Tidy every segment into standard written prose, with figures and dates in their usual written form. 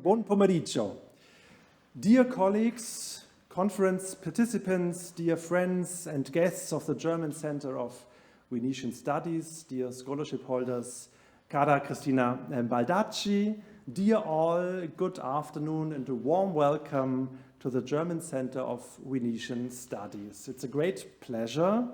Buon pomeriggio. Dear colleagues, conference participants, dear friends and guests of the German Center of Venetian Studies, dear scholarship holders, cara Cristina Baldacci, dear all, good afternoon and a warm welcome to the German Center of Venetian Studies. It's a great pleasure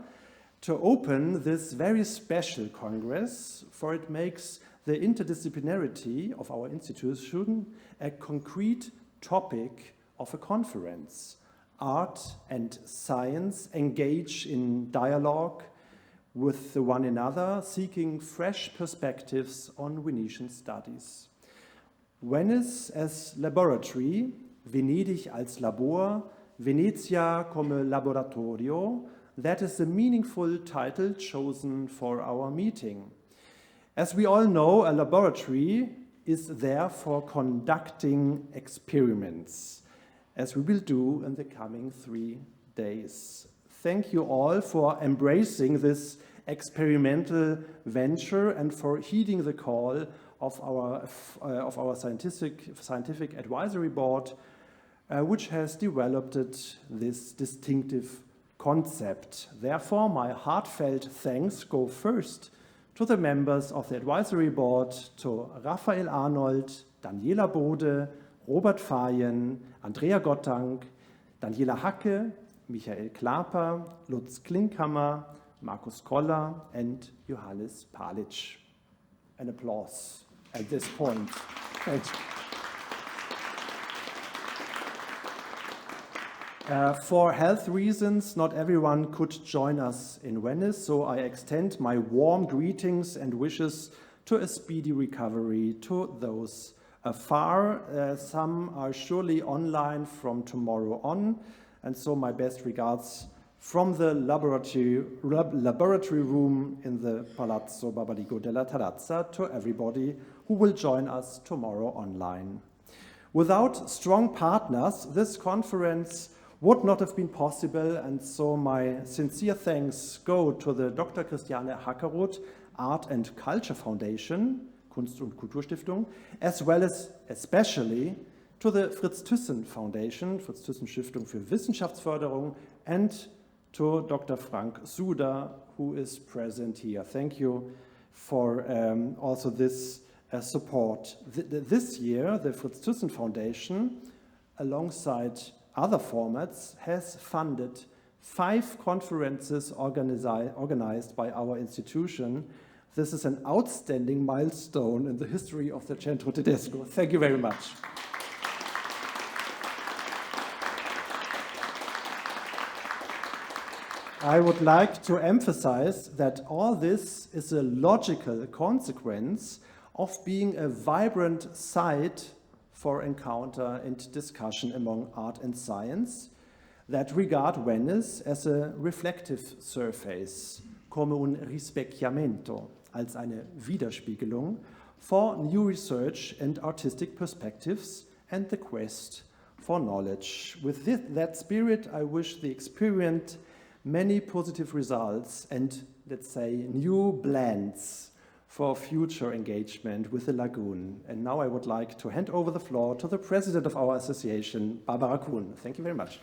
to open this very special congress, for it makes the interdisciplinarity of our institution a concrete topic of a conference. Art and science engage in dialogue with one another, seeking fresh perspectives on Venetian studies. Venice as laboratory, Venedig als Labor, Venezia come laboratorio, that is the meaningful title chosen for our meeting. As we all know, a laboratory is there for conducting experiments, as we will do in the coming 3 days. Thank you all for embracing this experimental venture and for heeding the call of our scientific advisory board, which has developed this distinctive concept. Therefore, my heartfelt thanks go first to the members of the advisory board, to Raphael Arnold, Daniela Bode, Robert Fajen, Andrea Gottank, Daniela Hacke, Michael Klaper, Lutz Klinkhammer, Markus Koller, and Johannes Palic. An applause at this point. Thank you. For health reasons, not everyone could join us in Venice, so I extend my warm greetings and wishes to a speedy recovery to those afar. Some are surely online from tomorrow on, and so my best regards from the laboratory room in the Palazzo Barbarigo della Terrazza to everybody who will join us tomorrow online. Without strong partners, this conference would not have been possible, and so my sincere thanks go to the Dr. Christiane Hackerodt Art and Culture Foundation, Kunst- und Kulturstiftung, as well as especially to the Fritz Thyssen Foundation, Fritz Thyssen Stiftung für Wissenschaftsförderung, and to Dr. Frank Suda, who is present here. Thank you for also this support. This year, the Fritz Thyssen Foundation, alongside other formats, has funded 5 conferences organized by our institution. This is an outstanding milestone in the history of the Centro Tedesco. Thank you very much. I would like to emphasize that all this is a logical consequence of being a vibrant site for encounter and discussion among art and science that regard Venice as a reflective surface, come un rispecchiamento, als eine Widerspiegelung for new research and artistic perspectives and the quest for knowledge. With that spirit, I wish the experiment many positive results and, let's say, new blends for future engagement with the lagoon. And now I would like to hand over the floor to the president of our association, Barbara Kuhn. Thank you very much.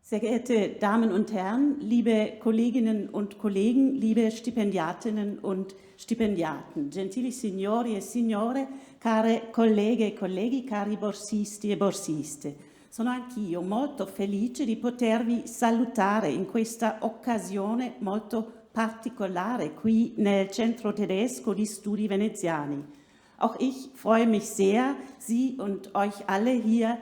Sehr geehrte Damen und Herren, liebe Kolleginnen und Kollegen, liebe Stipendiatinnen und Stipendiaten, gentili signori e signore, care colleghe e colleghi, cari borsisti e borsiste. Sono anch'io molto felice di potervi salutare in questa occasione molto particolare qui nel Centro Tedesco di Studi Veneziani. Auch ich freue mich sehr, Sie und euch alle hier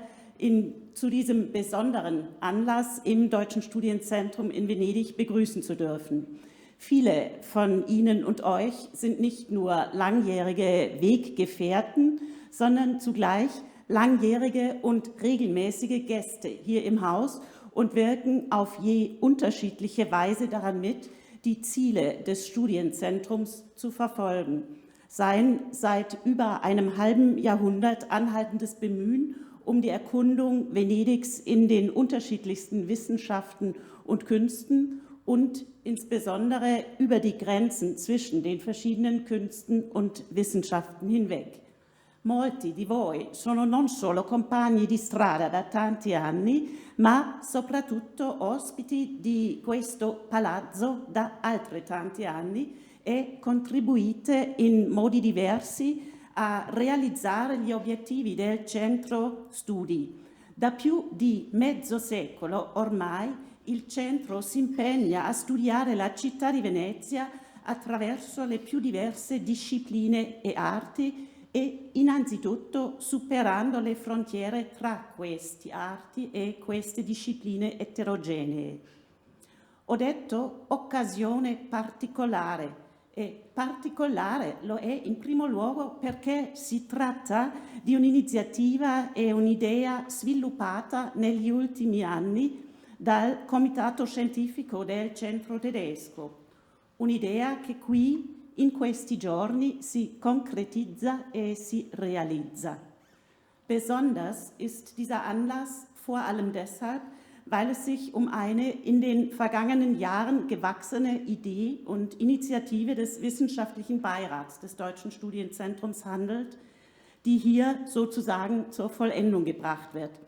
zu diesem besonderen Anlass im Deutschen Studienzentrum in Venedig begrüßen zu dürfen. Viele von Ihnen und euch sind nicht nur langjährige Weggefährten, sondern zugleich langjährige und regelmäßige Gäste hier im Haus und wirken auf je unterschiedliche Weise daran mit, die Ziele des Studienzentrums zu verfolgen. sein seit über einem halben Jahrhundert anhaltendes Bemühen um die Erkundung Venedigs in den unterschiedlichsten Wissenschaften und Künsten und insbesondere über die Grenzen zwischen den verschiedenen Künsten und Wissenschaften hinweg. Molti di voi sono non solo compagni di strada da tanti anni, ma soprattutto ospiti di questo palazzo da altrettanti anni e contribuite in modi diversi a realizzare gli obiettivi del Centro Studi. Da più di mezzo secolo ormai il Centro si impegna a studiare la città di Venezia attraverso le più diverse discipline e arti e innanzitutto superando le frontiere tra queste arti e queste discipline eterogenee. Ho detto occasione particolare, e particolare lo è in primo luogo perché si tratta di un'iniziativa e un'idea sviluppata negli ultimi anni dal Comitato Scientifico del Centro Tedesco, un'idea che qui in questi giorni si konkretizza e si realizza. Besonders ist dieser Anlass vor allem deshalb, weil es sich um eine in den vergangenen Jahren gewachsene Idee und Initiative des Wissenschaftlichen Beirats des Deutschen Studienzentrums handelt, die hier sozusagen zur Vollendung gebracht wird.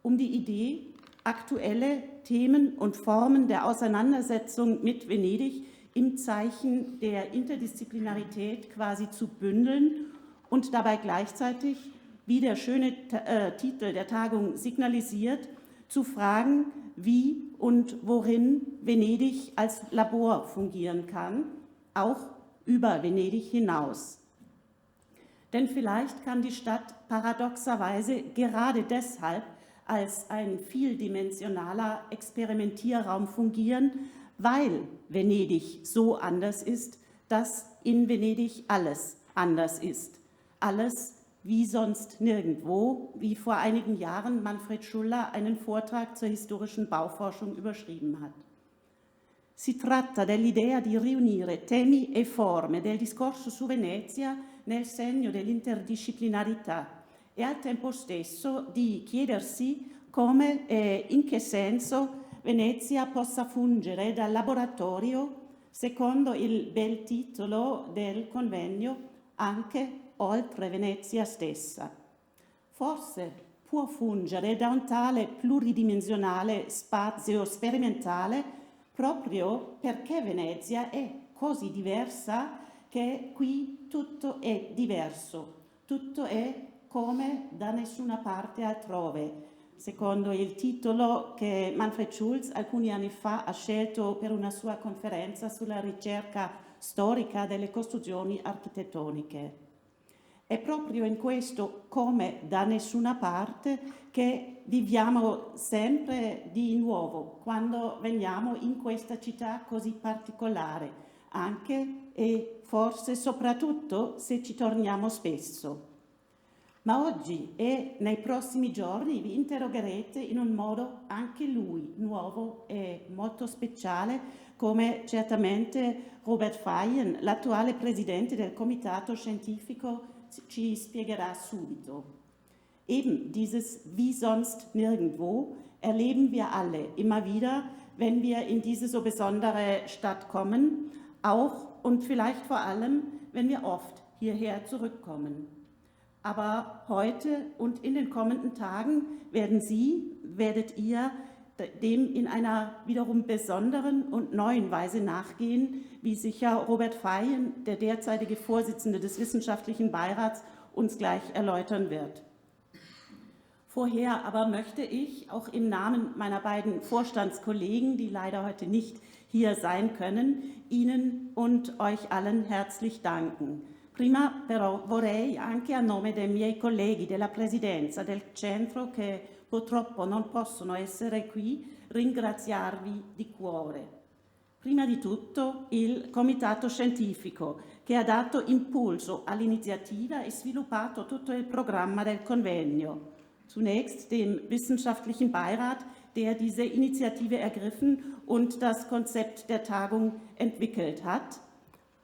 Um die Idee, aktuelle Themen und Formen der Auseinandersetzung mit Venedig im Zeichen der Interdisziplinarität quasi zu bündeln und dabei gleichzeitig, wie der schöne Titel der Tagung signalisiert, zu fragen, wie und worin Venedig als Labor fungieren kann, auch über Venedig hinaus. Denn vielleicht kann die Stadt paradoxerweise gerade deshalb als ein vieldimensionaler Experimentierraum fungieren, weil Venedig so anders ist, dass in Venedig alles anders ist. Alles wie sonst nirgendwo, wie vor einigen Jahren Manfred Schuller einen Vortrag zur historischen Bauforschung überschrieben hat. Si tratta dell'idea di riunire temi e forme del discorso su Venezia nel segno dell'interdisciplinarità e al tempo stesso di chiedersi come e in che senso Venezia possa fungere da laboratorio, secondo il bel titolo del convegno, anche oltre Venezia stessa. Forse può fungere da un tale pluridimensionale spazio sperimentale proprio perché Venezia è così diversa che qui tutto è diverso, tutto è come da nessuna parte altrove, secondo il titolo che Manfred Schulz alcuni anni fa ha scelto per una sua conferenza sulla ricerca storica delle costruzioni architettoniche. È proprio in questo come da nessuna parte che viviamo sempre di nuovo quando veniamo in questa città così particolare, anche e forse soprattutto se ci torniamo spesso. Ma oggi e nei prossimi giorni vi interrogherete in un modo anche lui nuovo e molto speciale, come certamente Robert Fajen, l'attuale presidente del Comitato Scientifico, ci spiegherà subito. Eben dieses wie sonst nirgendwo erleben wir alle immer wieder, wenn wir in diese so besondere Stadt kommen, auch und vielleicht vor allem, wenn wir oft hierher zurückkommen. Aber heute und in den kommenden Tagen werdet ihr dem in einer wiederum besonderen und neuen Weise nachgehen, wie sicher Robert Fajen, der derzeitige Vorsitzende des Wissenschaftlichen Beirats, uns gleich erläutern wird. Vorher aber möchte ich auch im Namen meiner beiden Vorstandskollegen, die leider heute nicht hier sein können, Ihnen und euch allen herzlich danken. Prima però vorrei, anche a nome dei miei colleghi della Presidenza del Centro che purtroppo non possono essere qui, ringraziarvi di cuore. Prima di tutto il Comitato Scientifico che ha dato impulso all'iniziativa e sviluppato tutto il programma del convegno. Zunächst dem Wissenschaftlichen Beirat, der diese Initiative ergriffen und das Konzept der Tagung entwickelt hat,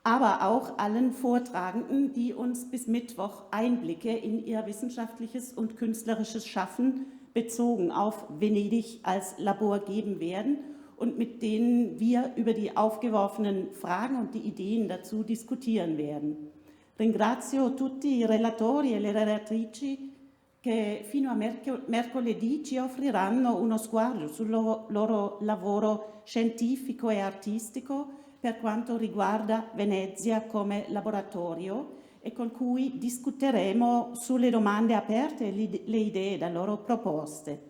aber auch allen Vortragenden, die uns bis Mittwoch Einblicke in ihr wissenschaftliches und künstlerisches Schaffen bezogen auf Venedig als Labor geben werden und mit denen wir über die aufgeworfenen Fragen und die Ideen dazu diskutieren werden. Ringrazio tutti i relatori e le relatrici che fino a mercoledì ci offriranno uno sguardo sul loro lavoro scientifico e artistico per quanto riguarda Venezia come laboratorio e con cui discuteremo sulle domande aperte e le idee da loro proposte.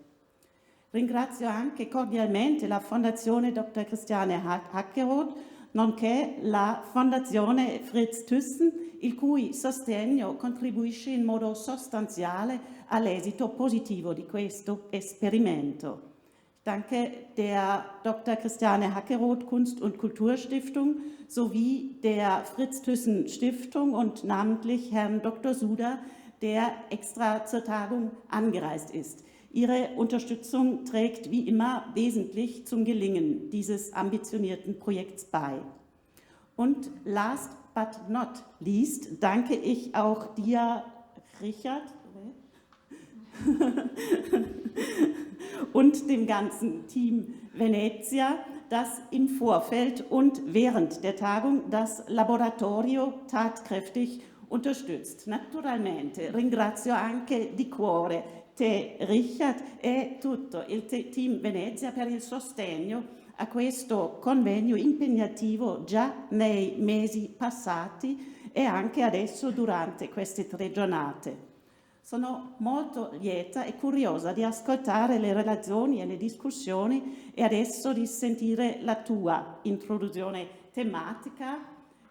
Ringrazio anche cordialmente la Fondazione Dr. Christiane Hackerodt, nonché la Fondazione Fritz Thyssen, il cui sostegno contribuisce in modo sostanziale all'esito positivo di questo esperimento. Danke der Dr. Christiane Hackerodt Kunst- und Kulturstiftung sowie der Fritz Thyssen Stiftung und namentlich Herrn Dr. Suda, der extra zur Tagung angereist ist. Ihre Unterstützung trägt wie immer wesentlich zum Gelingen dieses ambitionierten Projekts bei. Und last but not least danke ich auch dir, Richard, und dem ganzen Team Venezia, das im Vorfeld und während der Tagung das Laboratorio tatkräftig unterstützt. Naturalmente ringrazio anche di cuore te, Richard, e tutto il team Venezia per il sostegno a questo convegno impegnativo già nei mesi passati e anche adesso durante queste 3 giornate. Sono molto lieta e curiosa di ascoltare le relazioni e le discussioni e adesso di sentire la tua Introduzione thematica.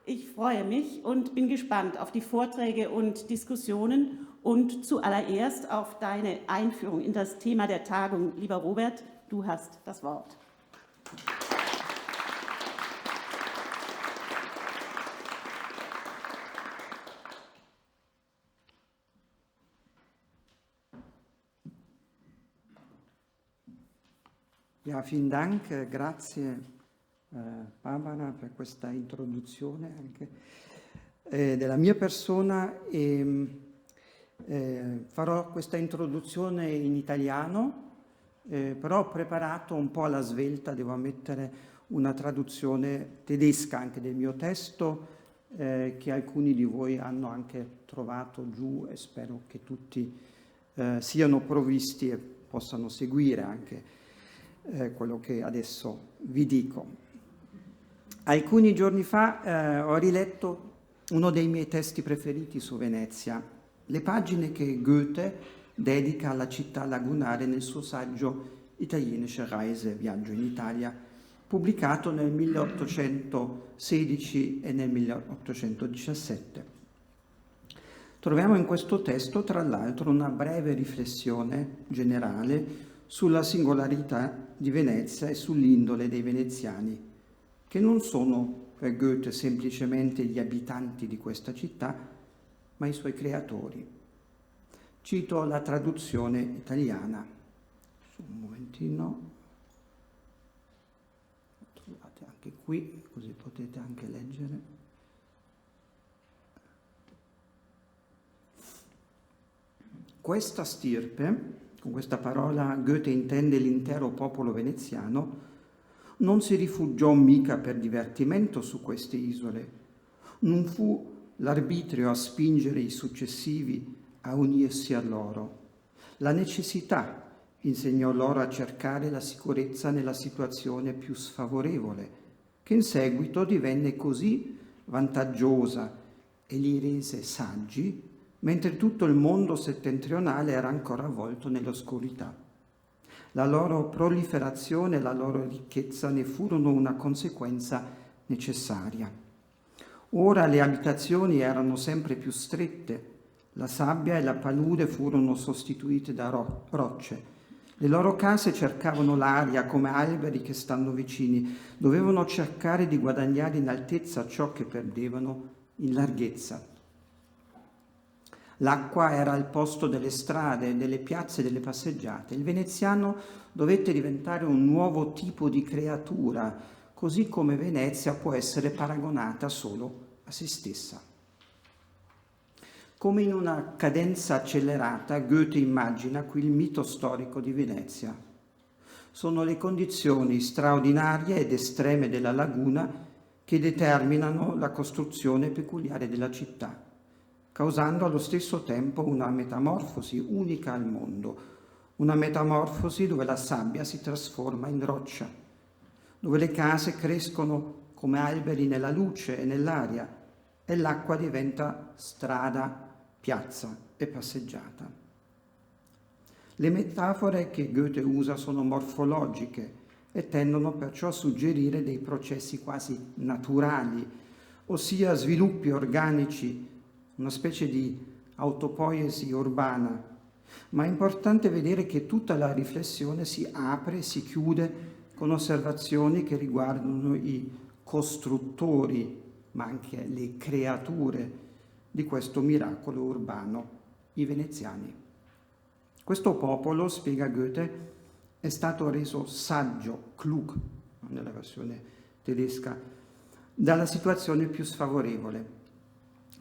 Ich freue mich und bin gespannt auf die Vorträge und Diskussionen und zuallererst auf deine Einführung in das Thema der Tagung. Lieber Robert, du hast das Wort. Ja, vielen Dank, grazie Barbara per questa introduzione anche della mia persona. Farò questa introduzione in italiano, però ho preparato un po' alla svelta, devo ammettere, una traduzione tedesca anche del mio testo che alcuni di voi hanno anche trovato giù e spero che tutti siano provvisti e possano seguire anche quello che adesso vi dico. Alcuni giorni fa ho riletto uno dei miei testi preferiti su Venezia, le pagine che Goethe dedica alla città lagunare nel suo saggio Italienische Reise, Viaggio in Italia, pubblicato nel 1816 e nel 1817. Troviamo in questo testo, tra l'altro, una breve riflessione generale sulla singolarità di Venezia e sull'indole dei veneziani, che non sono per Goethe semplicemente gli abitanti di questa città, ma i suoi creatori. Cito la traduzione italiana. Un momentino. Lo trovate anche qui, così potete anche leggere. Questa stirpe, con questa parola Goethe intende l'intero popolo veneziano, non si rifugiò mica per divertimento su queste isole. Non fu l'arbitrio a spingere i successivi a unirsi a loro. La necessità insegnò loro a cercare la sicurezza nella situazione più sfavorevole, che in seguito divenne così vantaggiosa e li rese saggi, mentre tutto il mondo settentrionale era ancora avvolto nell'oscurità. La loro proliferazione e la loro ricchezza ne furono una conseguenza necessaria. Ora le abitazioni erano sempre più strette, la sabbia e la palude furono sostituite da rocce. Le loro case cercavano l'aria come alberi che stanno vicini, dovevano cercare di guadagnare in altezza ciò che perdevano in larghezza. L'acqua era al posto delle strade, delle piazze e delle passeggiate. Il veneziano dovette diventare un nuovo tipo di creatura, così come Venezia può essere paragonata solo a se stessa. Come in una cadenza accelerata, Goethe immagina qui il mito storico di Venezia. Sono le condizioni straordinarie ed estreme della laguna che determinano la costruzione peculiare della città, causando allo stesso tempo una metamorfosi unica al mondo, una metamorfosi dove la sabbia si trasforma in roccia, dove le case crescono come alberi nella luce e nell'aria e l'acqua diventa strada, piazza e passeggiata. Le metafore che Goethe usa sono morfologiche e tendono perciò a suggerire dei processi quasi naturali, ossia sviluppi organici, una specie di autopoiesi urbana, ma è importante vedere che tutta la riflessione si apre e si chiude con osservazioni che riguardano i costruttori, ma anche le creature di questo miracolo urbano, i veneziani. Questo popolo, spiega Goethe, è stato reso saggio, klug, nella versione tedesca, dalla situazione più sfavorevole.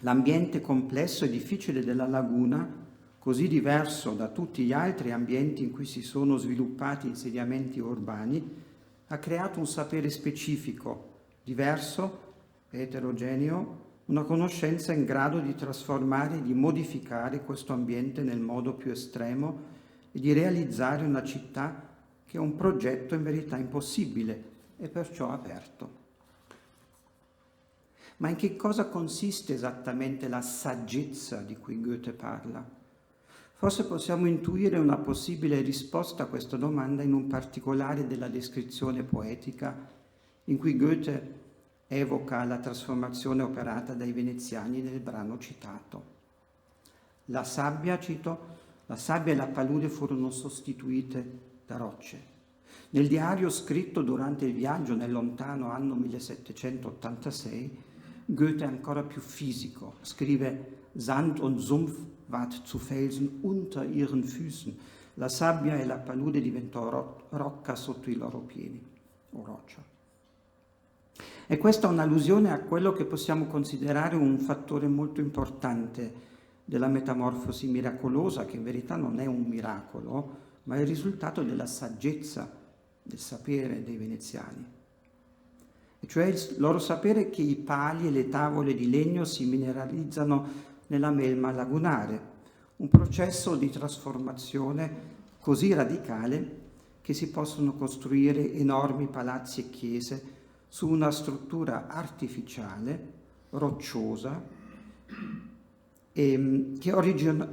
L'ambiente complesso e difficile della laguna, così diverso da tutti gli altri ambienti in cui si sono sviluppati insediamenti urbani, ha creato un sapere specifico, diverso e eterogeneo, una conoscenza in grado di trasformare e di modificare questo ambiente nel modo più estremo e di realizzare una città che è un progetto in verità impossibile e perciò aperto. Ma in che cosa consiste esattamente la saggezza di cui Goethe parla? Forse possiamo intuire una possibile risposta a questa domanda in un particolare della descrizione poetica in cui Goethe evoca la trasformazione operata dai veneziani nel brano citato. La sabbia, cito, la sabbia e la palude furono sostituite da rocce. Nel diario scritto durante il viaggio nel lontano anno 1786, Goethe è ancora più fisico, scrive Sand und Sumpf ward zu Felsen unter ihren Füßen. La sabbia e la palude diventò rocca sotto i loro piedi, o roccia. E questa è un'allusione a quello che possiamo considerare un fattore molto importante della metamorfosi miracolosa, che in verità non è un miracolo, ma è il risultato della saggezza, del sapere dei veneziani. E cioè il loro sapere che i pali e le tavole di legno si mineralizzano nella melma lagunare, un processo di trasformazione così radicale che si possono costruire enormi palazzi e chiese su una struttura artificiale, rocciosa, che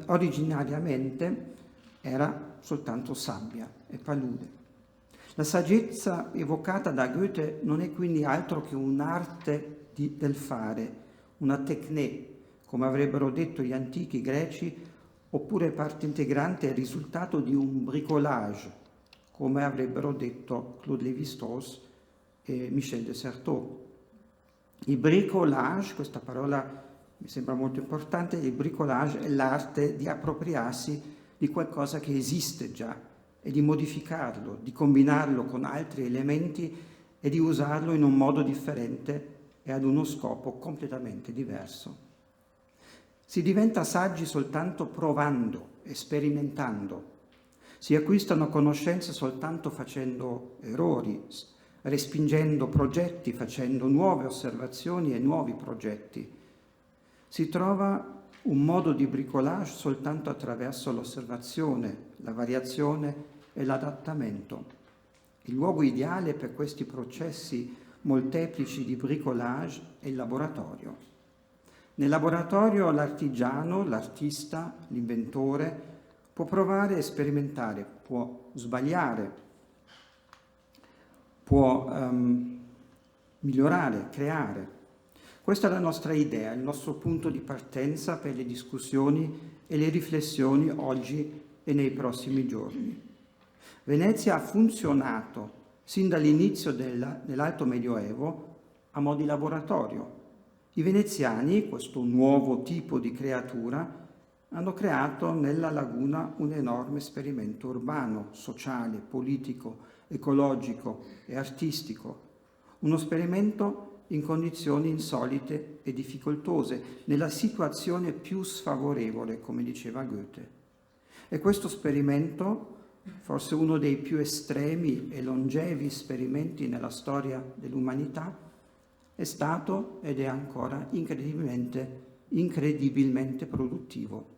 originariamente era soltanto sabbia e palude. La saggezza evocata da Goethe non è quindi altro che un'arte del fare, una tecné, come avrebbero detto gli antichi greci, oppure parte integrante e risultato di un bricolage, come avrebbero detto Claude Lévi-Strauss e Michel de Certeau. Il bricolage, questa parola mi sembra molto importante, il bricolage è l'arte di appropriarsi di qualcosa che esiste già e di modificarlo, di combinarlo con altri elementi e di usarlo in un modo differente e ad uno scopo completamente diverso. Si diventa saggi soltanto provando e sperimentando. Si acquistano conoscenze soltanto facendo errori, respingendo progetti, facendo nuove osservazioni e nuovi progetti. Si trova un modo di bricolage soltanto attraverso l'osservazione, la variazione e l'adattamento. Il luogo ideale per questi processi molteplici di bricolage è il laboratorio. Nel laboratorio l'artigiano, l'artista, l'inventore può provare e sperimentare, può sbagliare, può migliorare, creare. Questa è la nostra idea, il nostro punto di partenza per le discussioni e le riflessioni oggi e nei prossimi giorni. Venezia ha funzionato sin dall'inizio dell'Alto Medioevo a mo' di laboratorio. I veneziani, questo nuovo tipo di creatura, hanno creato nella laguna un enorme esperimento urbano, sociale, politico, ecologico e artistico. Uno esperimento in condizioni insolite e difficoltose, nella situazione più sfavorevole, come diceva Goethe. E questo esperimento, forse uno dei più estremi e longevi esperimenti nella storia dell'umanità, è stato ed è ancora incredibilmente produttivo.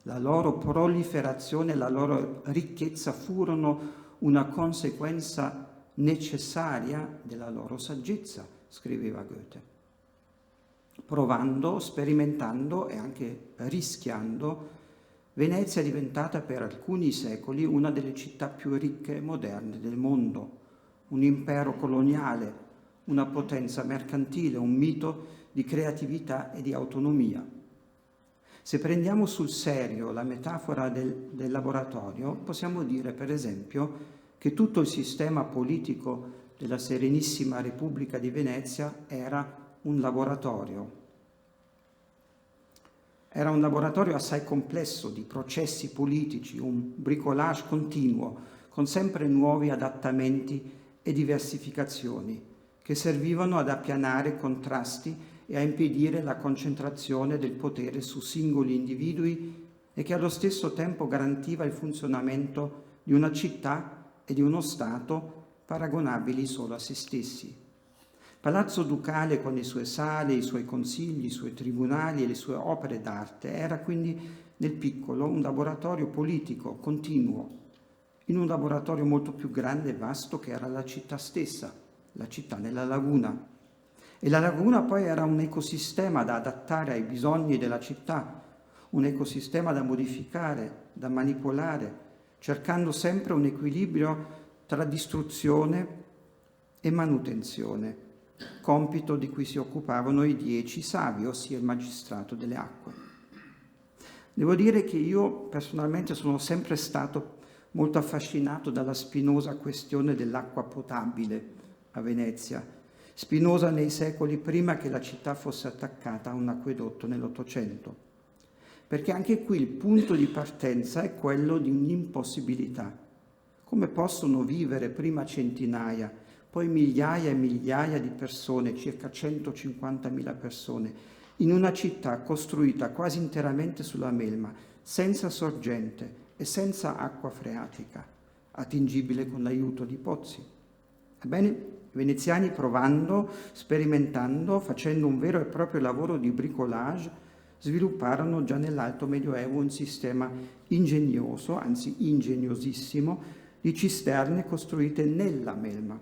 La loro proliferazione e la loro ricchezza furono una conseguenza necessaria della loro saggezza, scriveva Goethe. Provando, sperimentando e anche rischiando, Venezia è diventata per alcuni secoli una delle città più ricche e moderne del mondo, un impero coloniale, una potenza mercantile, un mito di creatività e di autonomia. Se prendiamo sul serio la metafora del laboratorio, possiamo dire, per esempio, che tutto il sistema politico della Serenissima Repubblica di Venezia era un laboratorio. Era un laboratorio assai complesso di processi politici, un bricolage continuo, con sempre nuovi adattamenti e diversificazioni, che servivano ad appianare contrasti e a impedire la concentrazione del potere su singoli individui e che allo stesso tempo garantiva il funzionamento di una città e di uno Stato paragonabili solo a se stessi. Palazzo Ducale con le sue sale, i suoi consigli, i suoi tribunali e le sue opere d'arte era quindi nel piccolo un laboratorio politico continuo, in un laboratorio molto più grande e vasto che era la città stessa, la città nella laguna. E la laguna poi era un ecosistema da adattare ai bisogni della città, un ecosistema da modificare, da manipolare, cercando sempre un equilibrio tra distruzione e manutenzione, compito di cui si occupavano i 10 savi, ossia il magistrato delle acque. Devo dire che io personalmente sono sempre stato molto affascinato dalla spinosa questione dell'acqua potabile a Venezia, spinosa nei secoli prima che la città fosse attaccata a un acquedotto nell'Ottocento, perché anche qui il punto di partenza è quello di un'impossibilità. Come possono vivere prima centinaia, poi migliaia e migliaia di persone, circa 150.000 persone, in una città costruita quasi interamente sulla melma, senza sorgente e senza acqua freatica, attingibile con l'aiuto di pozzi? Ebbene, i veneziani provando, sperimentando, facendo un vero e proprio lavoro di bricolage, svilupparono già nell'Alto Medioevo un sistema ingegnoso, anzi ingegnosissimo, di cisterne costruite nella melma.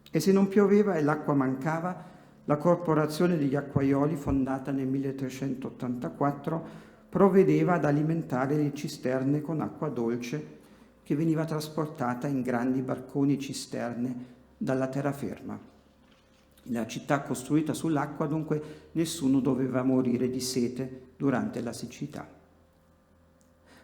E se non pioveva e l'acqua mancava, la Corporazione degli Acquaioli, fondata nel 1384, provvedeva ad alimentare le cisterne con acqua dolce che veniva trasportata in grandi barconi cisterne dalla terraferma. Nella città costruita sull'acqua, dunque, nessuno doveva morire di sete durante la siccità.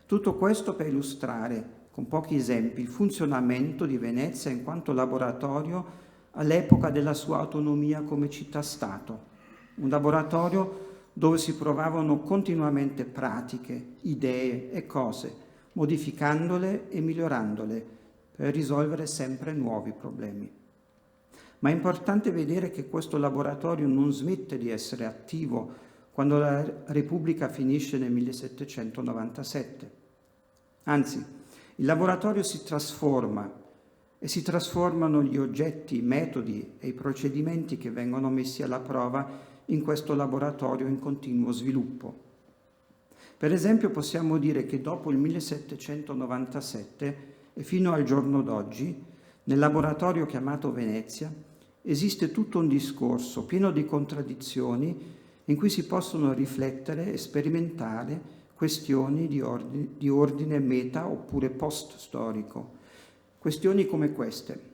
Tutto questo per illustrare, con pochi esempi, il funzionamento di Venezia in quanto laboratorio all'epoca della sua autonomia come città-stato, un laboratorio dove si provavano continuamente pratiche, idee e cose, modificandole e migliorandole per risolvere sempre nuovi problemi. Ma è importante vedere che questo laboratorio non smette di essere attivo quando la Repubblica finisce nel 1797. Anzi, il laboratorio si trasforma e si trasformano gli oggetti, i metodi e i procedimenti che vengono messi alla prova in questo laboratorio in continuo sviluppo. Per esempio possiamo dire che dopo il 1797 e fino al giorno d'oggi, nel laboratorio chiamato Venezia, esiste tutto un discorso pieno di contraddizioni in cui si possono riflettere e sperimentare questioni di ordine meta oppure post-storico. Questioni come queste.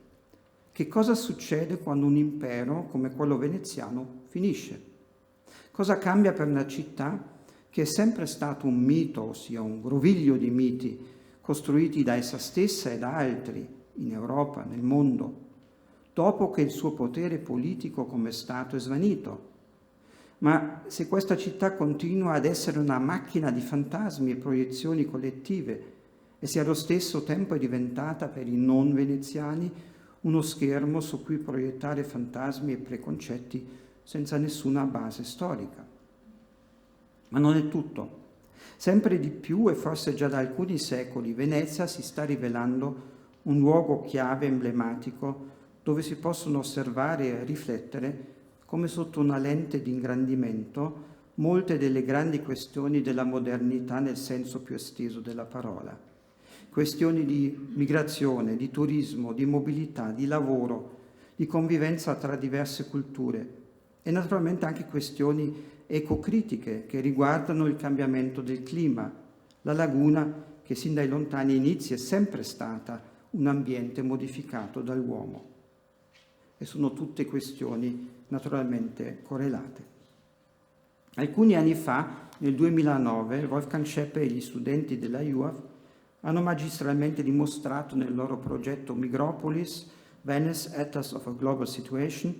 Che cosa succede quando un impero come quello veneziano finisce? Cosa cambia per una città che è sempre stato un mito, ossia un groviglio di miti costruiti da essa stessa e da altri in Europa, nel mondo, dopo che il suo potere politico come Stato è svanito? Ma se questa città continua ad essere una macchina di fantasmi e proiezioni collettive e se allo stesso tempo è diventata per i non veneziani uno schermo su cui proiettare fantasmi e preconcetti senza nessuna base storica. Ma non è tutto. Sempre di più, e forse già da alcuni secoli, Venezia si sta rivelando un luogo chiave emblematico dove si possono osservare e riflettere, come sotto una lente di ingrandimento, molte delle grandi questioni della modernità nel senso più esteso della parola. Questioni di migrazione, di turismo, di mobilità, di lavoro, di convivenza tra diverse culture e naturalmente anche questioni ecocritiche che riguardano il cambiamento del clima, la laguna che sin dai lontani inizi è sempre stata un ambiente modificato dall'uomo. E sono tutte questioni naturalmente correlate. Alcuni anni fa, nel 2009, Wolfgang Scheppe e gli studenti della UAV hanno magistralmente dimostrato nel loro progetto Migropolis, Venice Atlas of a Global Situation,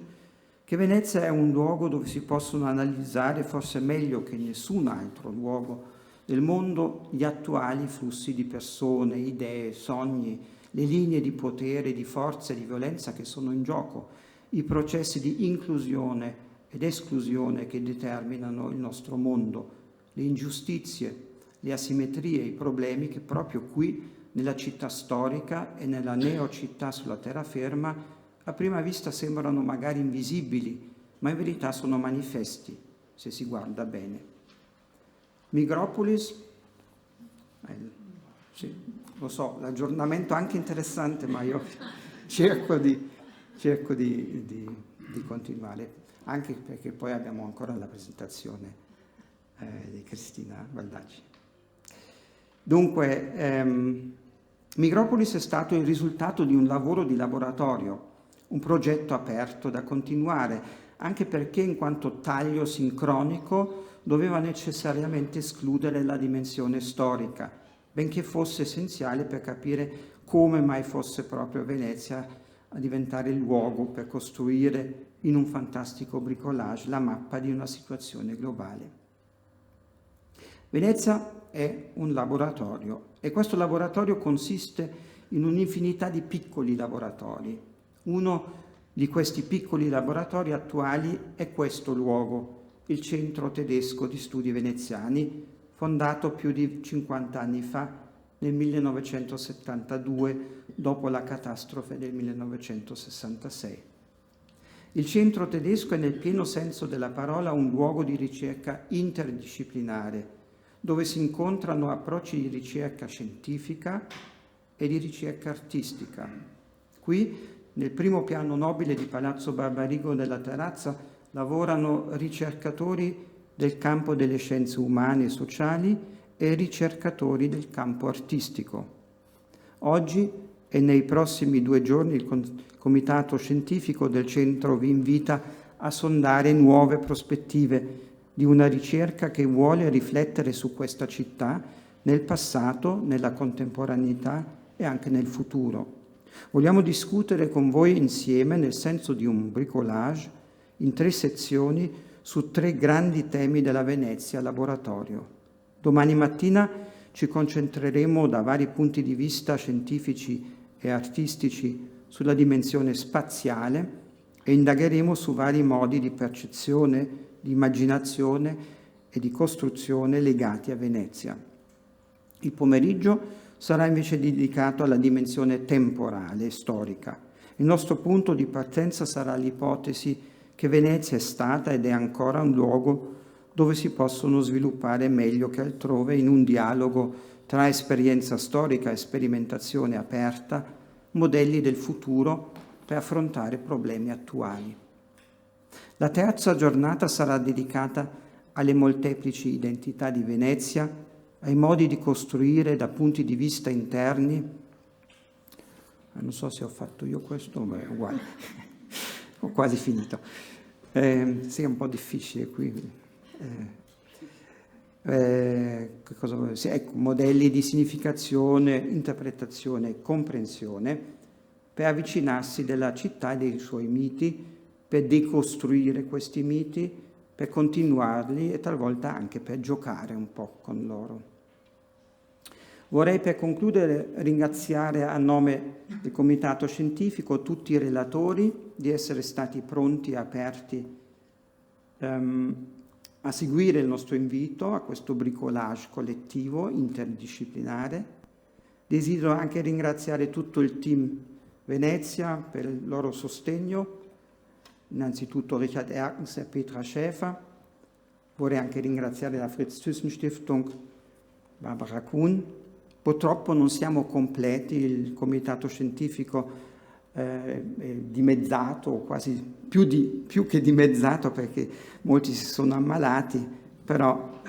che Venezia è un luogo dove si possono analizzare, forse meglio che in nessun altro luogo del mondo, gli attuali flussi di persone, idee, sogni, le linee di potere, di forza e di violenza che sono in gioco, i processi di inclusione ed esclusione che determinano il nostro mondo, le ingiustizie, le asimmetrie, i problemi che proprio qui, nella città storica e nella neocittà sulla terraferma, a prima vista sembrano magari invisibili, ma in verità sono manifesti, se si guarda bene. Migropolis, sì, lo so, l'aggiornamento è anche interessante, ma io cerco di continuare, anche perché poi abbiamo ancora la presentazione di Cristina Baldacci. Dunque, Migropolis è stato il risultato di un lavoro di laboratorio, un progetto aperto da continuare, anche perché in quanto taglio sincronico doveva necessariamente escludere la dimensione storica, benché fosse essenziale per capire come mai fosse proprio Venezia a diventare il luogo per costruire in un fantastico bricolage la mappa di una situazione globale. Venezia è un laboratorio e questo laboratorio consiste in un'infinità di piccoli laboratori. Uno di questi piccoli laboratori attuali è questo luogo, il Centro Tedesco di Studi Veneziani, fondato più di 50 anni fa, nel 1972, dopo la catastrofe del 1966. Il Centro Tedesco è nel pieno senso della parola un luogo di ricerca interdisciplinare, dove si incontrano approcci di ricerca scientifica e di ricerca artistica. Qui, nel primo piano nobile di Palazzo Barbarigo della Terrazza, lavorano ricercatori del campo delle scienze umane e sociali e ricercatori del campo artistico. Oggi e nei prossimi 2 giorni il comitato scientifico del centro vi invita a sondare nuove prospettive di una ricerca che vuole riflettere su questa città nel passato, nella contemporaneità e anche nel futuro. Vogliamo discutere con voi insieme, nel senso di un bricolage, in 3 sezioni su 3 grandi temi della Venezia laboratorio. Domani mattina ci concentreremo da vari punti di vista scientifici e artistici sulla dimensione spaziale e indagheremo su vari modi di percezione, di immaginazione e di costruzione legati a Venezia. Il pomeriggio sarà invece dedicato alla dimensione temporale e storica. Il nostro punto di partenza sarà l'ipotesi che Venezia è stata ed è ancora un luogo dove si possono sviluppare meglio che altrove in un dialogo tra esperienza storica e sperimentazione aperta, modelli del futuro per affrontare problemi attuali. La terza giornata sarà dedicata alle molteplici identità di Venezia, ai modi di costruire da punti di vista interni. Non so se ho fatto io questo, ma è uguale. Ho quasi finito. Sì, è un po' difficile qui. Ecco, modelli di significazione, interpretazione e comprensione per avvicinarsi della città e dei suoi miti, per decostruire questi miti, per continuarli e talvolta anche per giocare un po' con loro. Vorrei per concludere ringraziare a nome del Comitato Scientifico tutti i relatori di essere stati pronti e aperti a seguire il nostro invito a questo bricolage collettivo interdisciplinare. Desidero anche ringraziare tutto il team Venezia per il loro sostegno, innanzitutto Richard Erkens e Petra Schäfer. Vorrei anche ringraziare la Fritz Thyssen Stiftung, Barbara Kuhn. Purtroppo non siamo completi, il comitato scientifico è dimezzato, quasi più che dimezzato perché molti si sono ammalati, però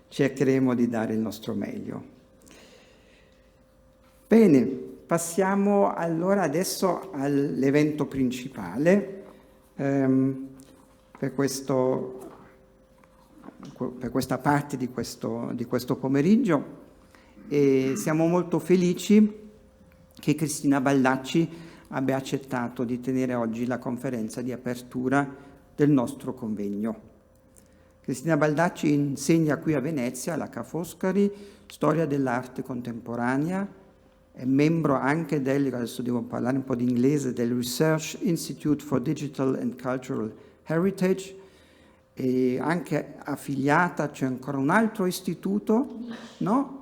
cercheremo di dare il nostro meglio. Bene, passiamo allora adesso all'evento principale per questa parte di questo pomeriggio, e siamo molto felici che Cristina Baldacci abbia accettato di tenere oggi la conferenza di apertura del nostro convegno. Cristina Baldacci insegna qui a Venezia, alla Ca Foscari, storia dell'arte contemporanea, è membro anche adesso devo parlare un po' di inglese, del Research Institute for Digital and Cultural Heritage, e anche affiliata, c'è ancora un altro istituto, no?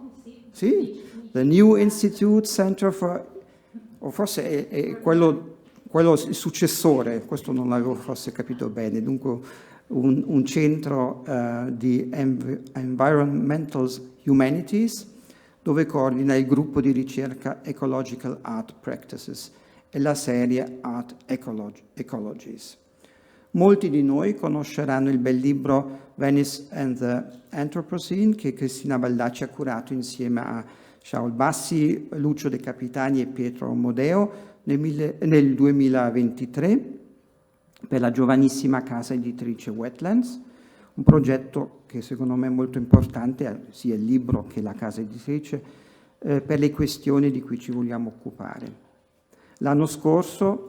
Sì? The New Institute Centro for, o forse è quello il successore, questo non l'avevo forse capito bene, dunque un centro di Environmental Humanities, dove coordina il gruppo di ricerca Ecological Art Practices e la serie Art Ecologies. Molti di noi conosceranno il bel libro Venice and the Anthropocene, che Cristina Baldacci ha curato insieme a Shaul Bassi, Lucio De Capitani e Pietro Modeo nel 2023 per la giovanissima casa editrice Wetlands, un progetto che secondo me è molto importante, sia il libro che la casa editrice, per le questioni di cui ci vogliamo occupare. L'anno scorso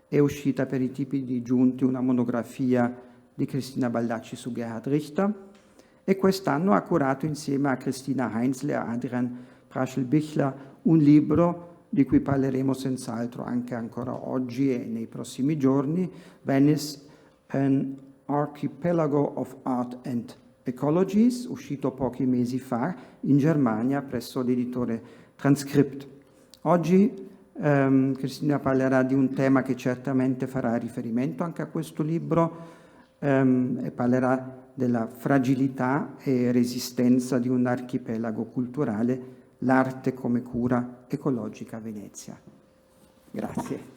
è uscita per i tipi di giunti una monografia di Cristina Baldacci su Gerhard Richter, e quest'anno ha curato insieme a Christina Heinzle e Adrian Praschel-Bichler un libro di cui parleremo senz'altro anche ancora oggi e nei prossimi giorni, Venice, an Archipelago of Art and Ecologies, uscito pochi mesi fa in Germania presso l'editore Transkript. Oggi Cristina parlerà di un tema che certamente farà riferimento anche a questo libro, e parlerà della fragilità e resistenza di un archipelago culturale, l'arte come cura ecologica a Venezia. Grazie.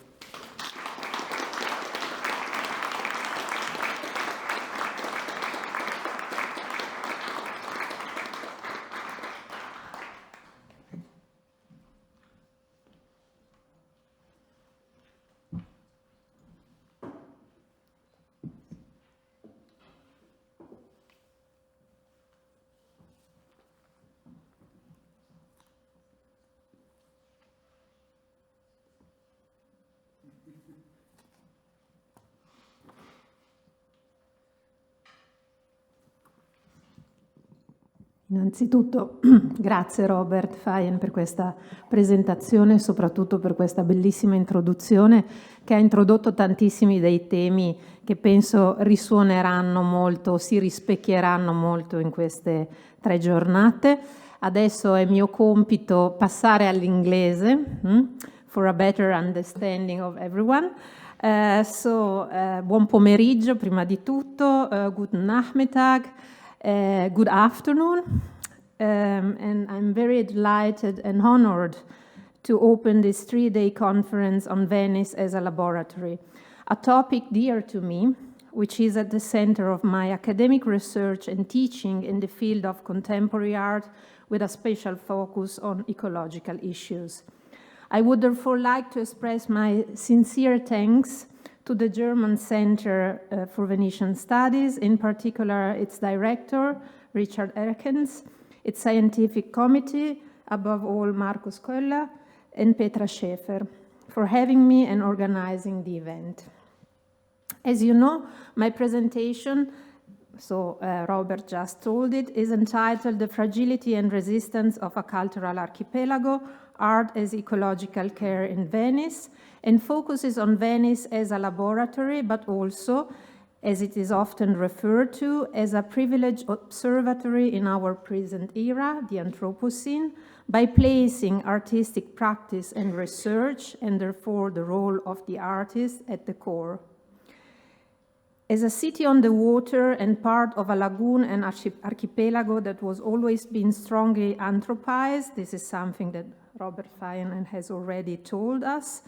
Innanzitutto grazie Robert Fajen per questa presentazione e soprattutto per questa bellissima introduzione che ha introdotto tantissimi dei temi che penso risuoneranno molto, si rispecchieranno molto in queste 3 giornate. Adesso è mio compito passare all'inglese, for a better understanding of everyone. Buon pomeriggio prima di tutto, guten Nachmittag. Good afternoon, and I'm very delighted and honored to open this 3-day conference on Venice as a laboratory, a topic dear to me, which is at the center of my academic research and teaching in the field of contemporary art with a special focus on ecological issues. I would therefore like to express my sincere thanks to the German Center for Venetian Studies, in particular its director, Richard Erkens, its scientific committee, above all Markus Koller and Petra Schäfer, for having me and organizing the event. As you know, my presentation so Robert just told it, is entitled The Fragility and Resistance of a Cultural Archipelago, Art as Ecological Care in Venice, and focuses on Venice as a laboratory, but also, as it is often referred to, as a privileged observatory in our present era, the Anthropocene, by placing artistic practice and research, and therefore the role of the artist, at the core. As a city on the water and part of a lagoon and archipelago that was always been strongly anthropized, this is something that Robert Fajen has already told us,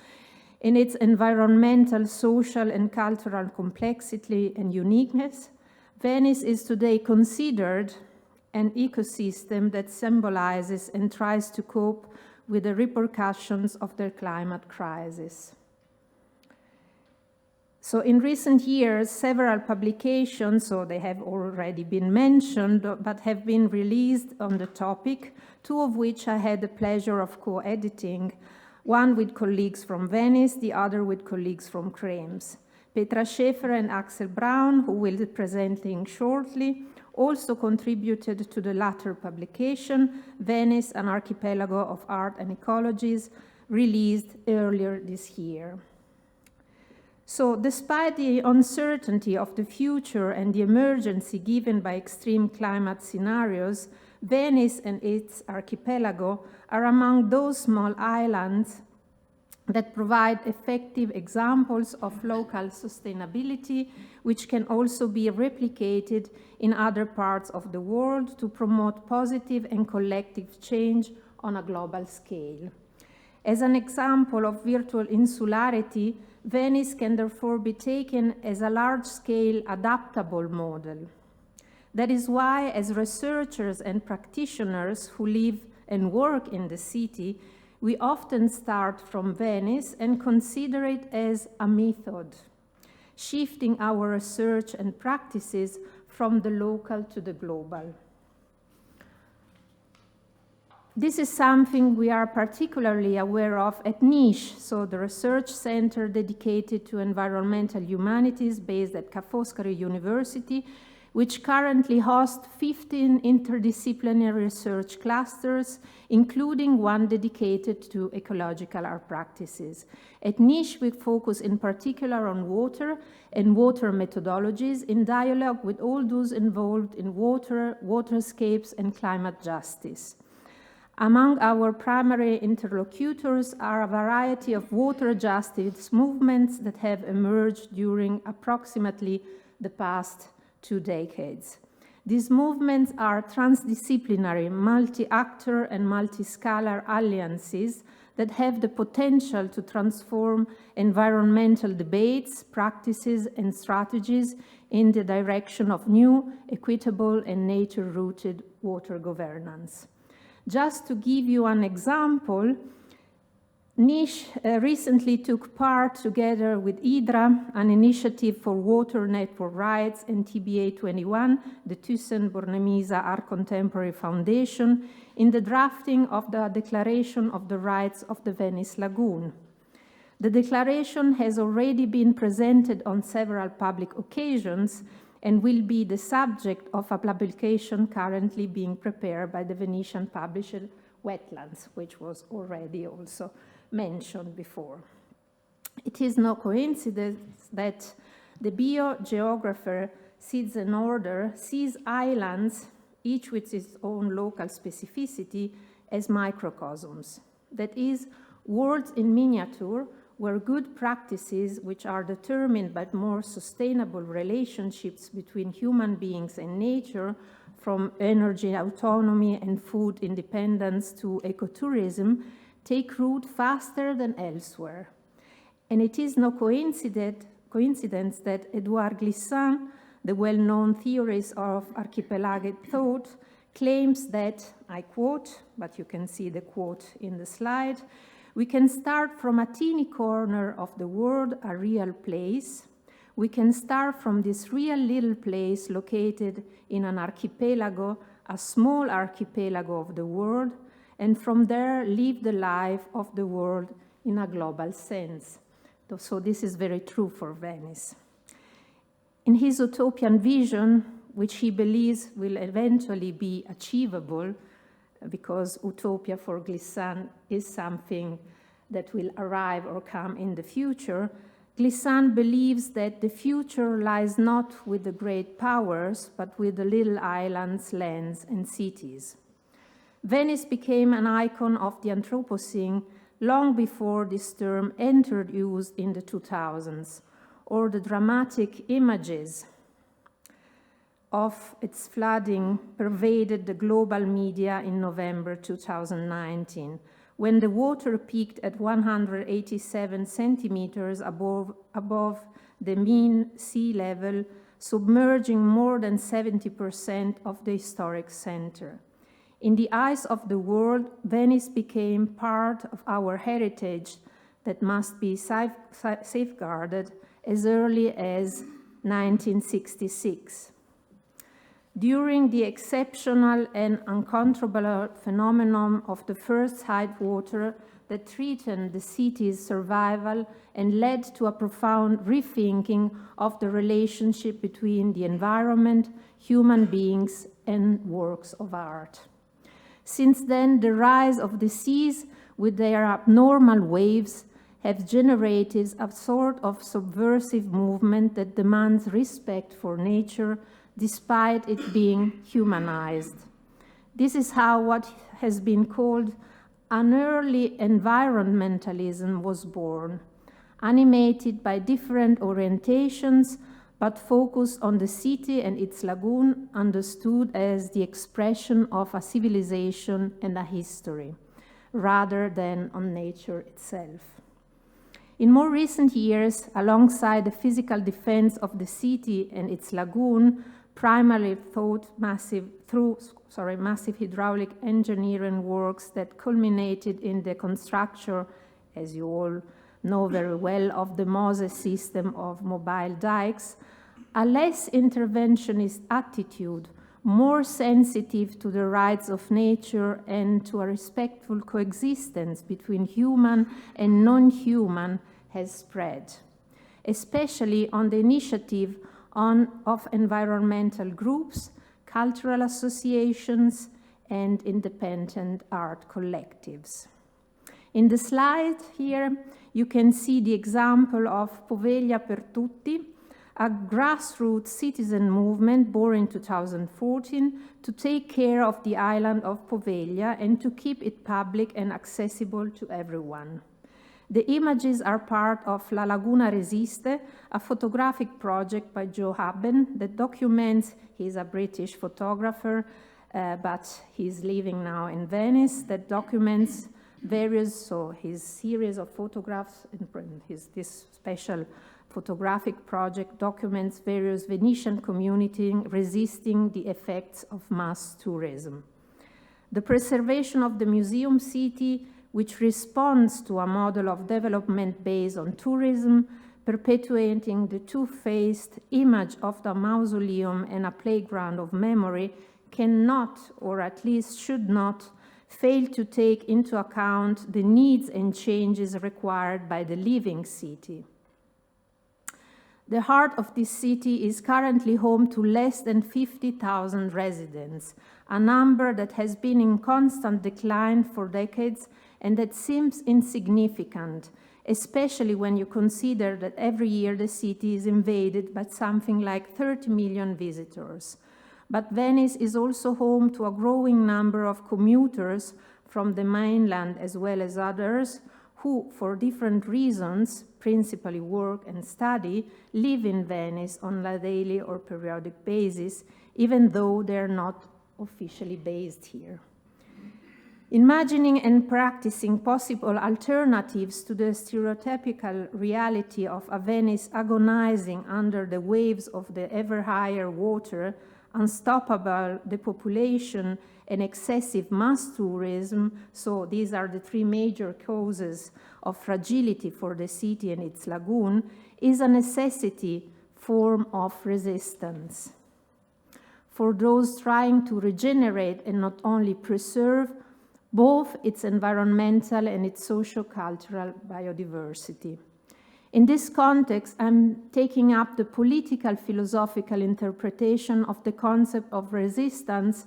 in its environmental, social, and cultural complexity and uniqueness, Venice is today considered an ecosystem that symbolizes and tries to cope with the repercussions of the climate crisis. So in recent years, several publications, so they have already been mentioned, but have been released on the topic, two of which I had the pleasure of co-editing, one with colleagues from Venice, the other with colleagues from Krems. Petra Schäfer and Axel Braun, who will be presenting shortly, also contributed to the latter publication, Venice, an Archipelago of Art and Ecologies, released earlier this year. So despite the uncertainty of the future and the emergency given by extreme climate scenarios, Venice and its archipelago are among those small islands that provide effective examples of local sustainability, which can also be replicated in other parts of the world to promote positive and collective change on a global scale. As an example of virtual insularity, Venice can therefore be taken as a large-scale adaptable model. That is why, as researchers and practitioners who live and work in the city, we often start from Venice and consider it as a method, shifting our research and practices from the local to the global. This is something we are particularly aware of at Niche, so the research center dedicated to environmental humanities based at Ca Foscari University, which currently hosts 15 interdisciplinary research clusters, including one dedicated to ecological art practices. At Niche, we focus in particular on water and water methodologies in dialogue with all those involved in water, waterscapes, and climate justice. Among our primary interlocutors are a variety of water justice movements that have emerged during approximately the past 2 decades. These movements are transdisciplinary, multi-actor and multi-scalar alliances that have the potential to transform environmental debates, practices, and strategies in the direction of new, equitable, and nature-rooted water governance. Just to give you an example, Niche recently took part, together with IDRA, an initiative for water network rights, and TBA 21, the Thyssen-Bornemisza Art Contemporary Foundation, in the drafting of the Declaration of the Rights of the Venice Lagoon. The declaration has already been presented on several public occasions and will be the subject of a publication currently being prepared by the Venetian publisher Wetlands, which was already also mentioned before. It is no coincidence that the biogeographer Sidney Norder sees islands, each with its own local specificity, as microcosms. That is, worlds in miniature where good practices, which are determined by more sustainable relationships between human beings and nature, from energy autonomy and food independence to ecotourism, take root faster than elsewhere. And it is no coincidence that Edouard Glissant, the well-known theorist of archipelagic thought, claims that, I quote, but you can see the quote in the slide, "We can start from a teeny corner of the world, a real place. We can start from this real little place located in an archipelago, a small archipelago of the world, and from there live the life of the world in a global sense." So this is very true for Venice. In his utopian vision, which he believes will eventually be achievable, because utopia for Glissant is something that will arrive or come in the future, Glissant believes that the future lies not with the great powers, but with the little islands, lands, and cities. Venice became an icon of the Anthropocene long before this term entered use in the 2000s, or the dramatic images of its flooding pervaded the global media in November 2019, when the water peaked at 187 centimeters above the mean sea level, submerging more than 70% of the historic center. In the eyes of the world, Venice became part of our heritage that must be safeguarded as early as 1966. During the exceptional and uncontrollable phenomenon of the first tidewater that threatened the city's survival and led to a profound rethinking of the relationship between the environment, human beings, and works of art. Since then, the rise of the seas with their abnormal waves have generated a sort of subversive movement that demands respect for nature, despite it being humanized. This is how what has been called an early environmentalism was born, animated by different orientations, but focused on the city and its lagoon, understood as the expression of a civilization and a history, rather than on nature itself. In more recent years, alongside the physical defense of the city and its lagoon, primarily through massive hydraulic engineering works that culminated in the construction, as you all know very well, of the Moses system of mobile dikes, a less interventionist attitude, more sensitive to the rights of nature and to a respectful coexistence between human and non-human, has spread, especially on the initiative of environmental groups, cultural associations, and independent art collectives. In the slide here, you can see the example of Poveglia per Tutti, a grassroots citizen movement born in 2014 to take care of the island of Poveglia and to keep it public and accessible to everyone. The images are part of La Laguna Resiste, a photographic project by Joe Hubben that documents, he's a British photographer, but he's living now in Venice, that documents his series of photographs, this special photographic project documents various Venetian communities resisting the effects of mass tourism. The preservation of the museum city, which responds to a model of development based on tourism, perpetuating the two-faced image of the mausoleum and a playground of memory, cannot, or at least should not, fail to take into account the needs and changes required by the living city. The heart of this city is currently home to less than 50,000 residents, a number that has been in constant decline for decades and that seems insignificant, especially when you consider that every year the city is invaded by something like 30 million visitors. But Venice is also home to a growing number of commuters from the mainland as well as others who, for different reasons, principally work and study, live in Venice on a daily or periodic basis, even though they're not officially based here. Imagining and practicing possible alternatives to the stereotypical reality of a Venice agonizing under the waves of the ever higher water, unstoppable depopulation, and excessive mass tourism, so these are the three major causes of fragility for the city and its lagoon, is a necessity form of resistance. For those trying to regenerate and not only preserve both its environmental and its socio-cultural biodiversity. In this context, I'm taking up the political philosophical interpretation of the concept of resistance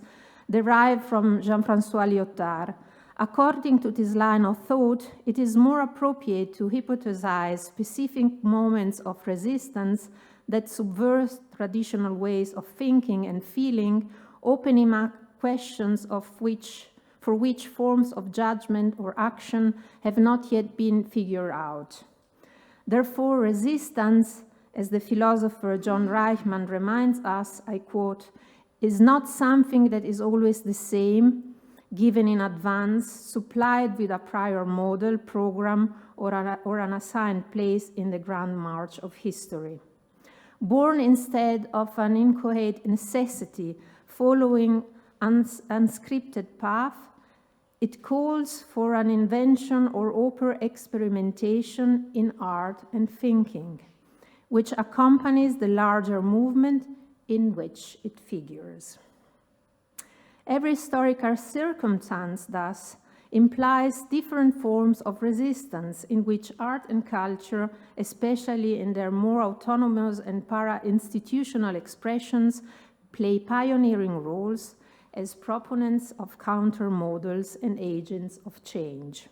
derived from Jean-François Lyotard. According to this line of thought, it is more appropriate to hypothesize specific moments of resistance that subvert traditional ways of thinking and feeling, opening up questions for which forms of judgment or action have not yet been figured out. Therefore, resistance, as the philosopher John Reichmann reminds us, I quote, is not something that is always the same, given in advance, supplied with a prior model, program, or an assigned place in the grand march of history. Born instead of an inchoate necessity following unscripted path, it calls for an invention or open experimentation in art and thinking, which accompanies the larger movement in which it figures. Every historical circumstance, thus, implies different forms of resistance in which art and culture, especially in their more autonomous and para-institutional expressions, play pioneering roles as proponents of counter-models and agents of change.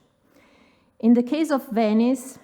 In the case of Venice,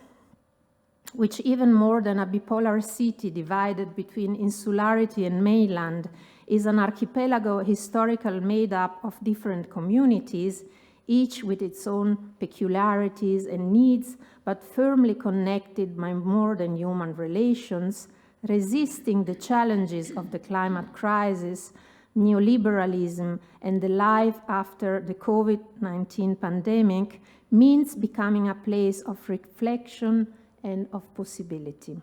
which even more than a bipolar city divided between insularity and mainland, is an archipelago historical made up of different communities, each with its own peculiarities and needs, but firmly connected by more than human relations, resisting the challenges of the climate crisis, neoliberalism, and the life after the COVID-19 pandemic means becoming a place of reflection and of possibility.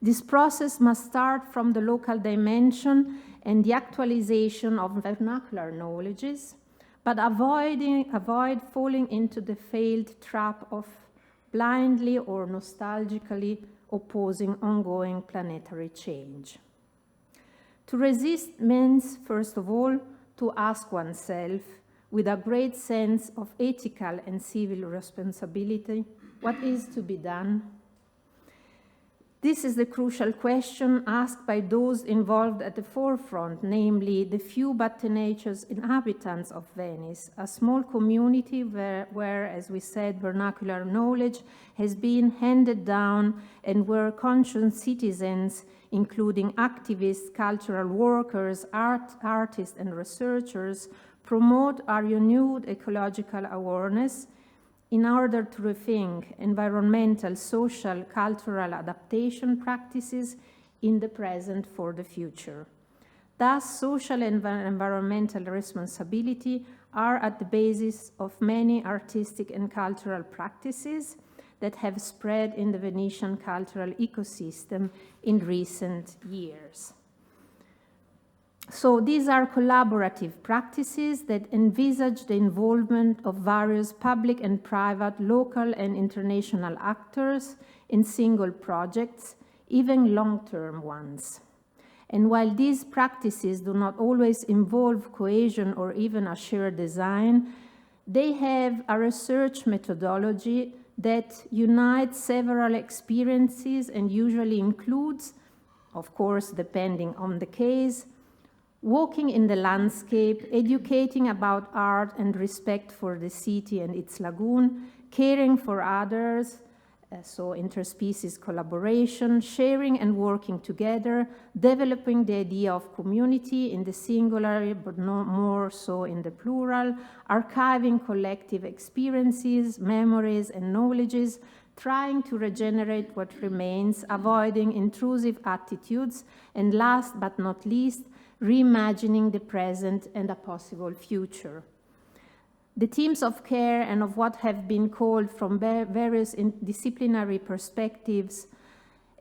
This process must start from the local dimension and the actualization of vernacular knowledges, but avoid falling into the failed trap of blindly or nostalgically opposing ongoing planetary change. To resist means, first of all, to ask oneself, with a great sense of ethical and civil responsibility, what is to be done? This is the crucial question asked by those involved at the forefront, namely the few but tenacious inhabitants of Venice, a small community where, as we said, vernacular knowledge has been handed down and where conscious citizens, including activists, cultural workers, artists, and researchers, promote our renewed ecological awareness in order to rethink environmental, social, cultural adaptation practices in the present for the future. Thus, social and environmental responsibility are at the basis of many artistic and cultural practices that have spread in the Venetian cultural ecosystem in recent years. So these are collaborative practices that envisage the involvement of various public and private, local and international actors in single projects, even long-term ones. And while these practices do not always involve cohesion or even a shared design, they have a research methodology that unites several experiences and usually includes, of course, depending on the case, walking in the landscape, educating about art and respect for the city and its lagoon, caring for others, so interspecies collaboration, sharing and working together, developing the idea of community in the singular, but no more so in the plural, archiving collective experiences, memories, and knowledges, trying to regenerate what remains, avoiding intrusive attitudes, and last but not least, reimagining the present and a possible future. The themes of care and of what have been called from various disciplinary perspectives,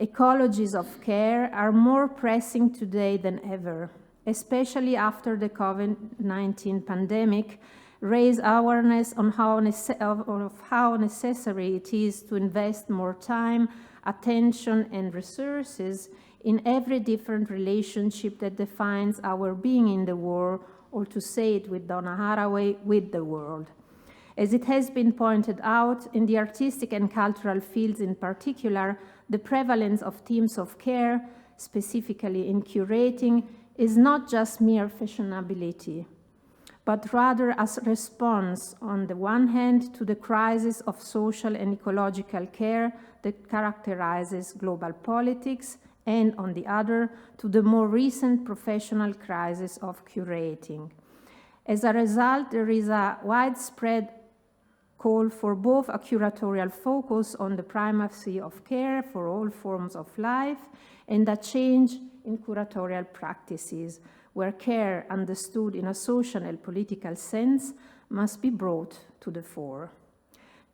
ecologies of care, are more pressing today than ever, especially after the COVID-19 pandemic raised awareness on how necessary it is to invest more time, attention, and resources in every different relationship that defines our being in the world, or to say it with Donna Haraway, with the world. As it has been pointed out, in the artistic and cultural fields in particular, the prevalence of themes of care, specifically in curating, is not just mere fashionability, but rather as a response, on the one hand, to the crisis of social and ecological care that characterizes global politics, and on the other, to the more recent professional crisis of curating. As a result, there is a widespread call for both a curatorial focus on the primacy of care for all forms of life and a change in curatorial practices, where care, understood in a social and political sense, must be brought to the fore.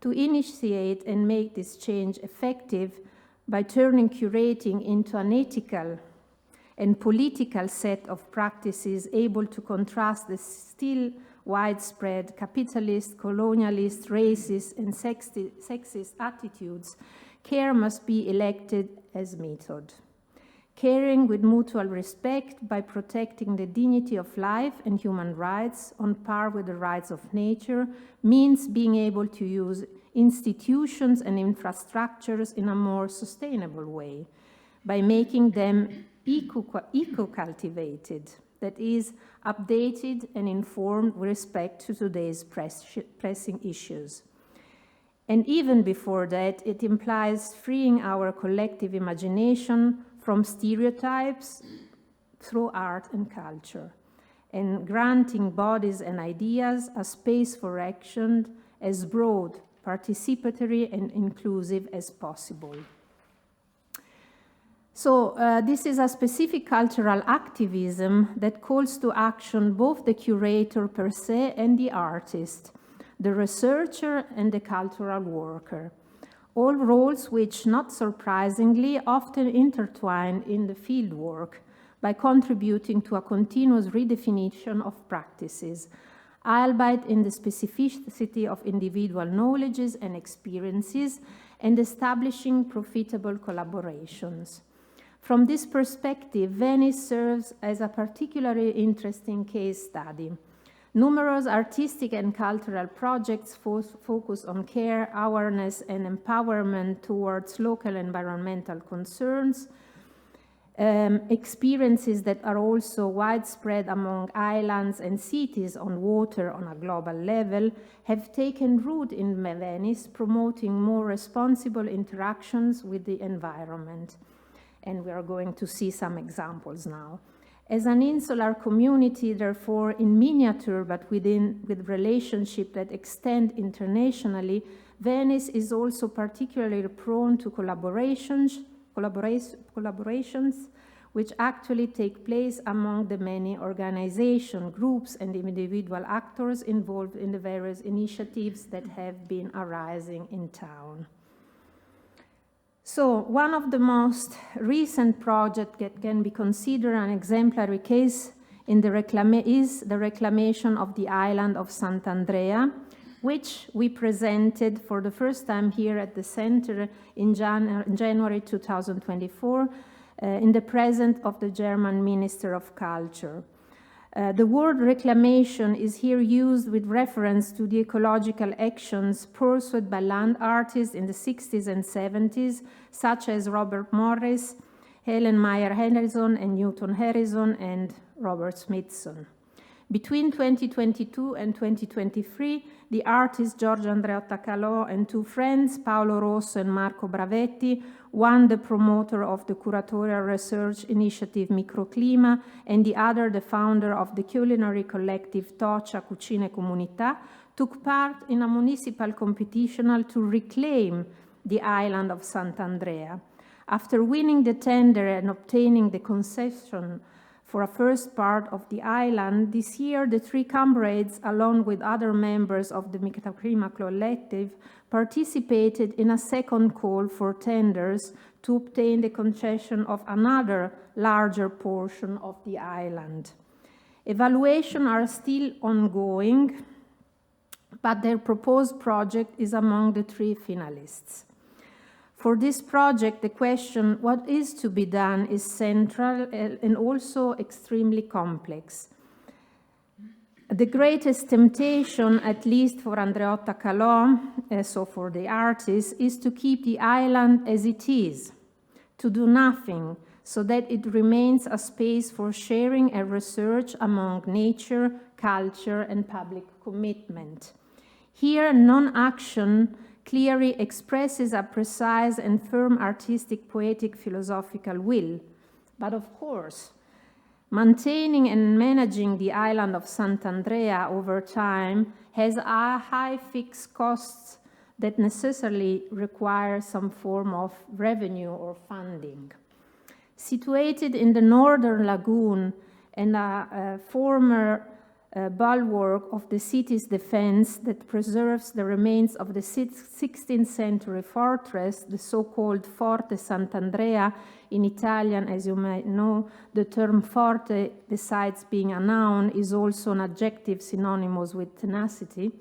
To initiate and make this change effective by turning curating into an ethical and political set of practices able to contrast the still widespread capitalist, colonialist, racist, and sexist attitudes, care must be elected as method. Caring with mutual respect by protecting the dignity of life and human rights on par with the rights of nature means being able to use institutions and infrastructures in a more sustainable way by making them eco-cultivated, that is, updated and informed with respect to today's pressing issues. And even before that, it implies freeing our collective imagination from stereotypes through art and culture, and granting bodies and ideas a space for action as broad, participatory, and inclusive as possible. So this is a specific cultural activism that calls to action both the curator per se and the artist, the researcher and the cultural worker, all roles which, not surprisingly, often intertwine in the fieldwork by contributing to a continuous redefinition of practices, albeit in the specificity of individual knowledges and experiences, and establishing profitable collaborations. From this perspective, Venice serves as a particularly interesting case study. Numerous artistic and cultural projects focus on care, awareness, and empowerment towards local environmental concerns, experiences that are also widespread among islands and cities on water on a global level, have taken root in Venice, promoting more responsible interactions with the environment. And we are going to see some examples now. As an insular community, therefore, in miniature, but with relationships that extend internationally, Venice is also particularly prone to collaborations which actually take place among the many organizations, groups, and individual actors involved in the various initiatives that have been arising in town. So one of the most recent projects that can be considered an exemplary case is the reclamation of the island of Sant'Andrea, which we presented for the first time here at the Center in January 2024 in the presence of the German Minister of Culture. The word reclamation is here used with reference to the ecological actions pursued by land artists in the 60s and 70s, such as Robert Morris, Helen Meyer Harrison, and Newton Harrison, and Robert Smithson. Between 2022 and 2023, the artists Giorgio Andreotta Calò and two friends, Paolo Rosso and Marco Bravetti, one the promoter of the curatorial research initiative Microclima, and the other the founder of the culinary collective Toccia Cucine Comunità, took part in a municipal competition to reclaim the island of Sant'Andrea. After winning the tender and obtaining the concession for a first part of the island, this year the three comrades, along with other members of the Microclima collective, participated in a second call for tenders to obtain the concession of another larger portion of the island. Evaluations are still ongoing, but their proposed project is among the three finalists. For this project, the question, what is to be done, is central and also extremely complex. The greatest temptation, at least for Andreotta Calò, so for the artist, is to keep the island as it is, to do nothing, so that it remains a space for sharing and research among nature, culture, and public commitment. Here, non-action clearly expresses a precise and firm artistic, poetic, philosophical will. But of course, maintaining and managing the island of Sant'Andrea over time has a high fixed costs that necessarily require some form of revenue or funding. Situated in the northern lagoon and a former bulwark of the city's defense that preserves the remains of the 16th century fortress, the so-called Forte Sant'Andrea. In Italian, as you might know, the term forte, besides being a noun, is also an adjective synonymous with tenacity,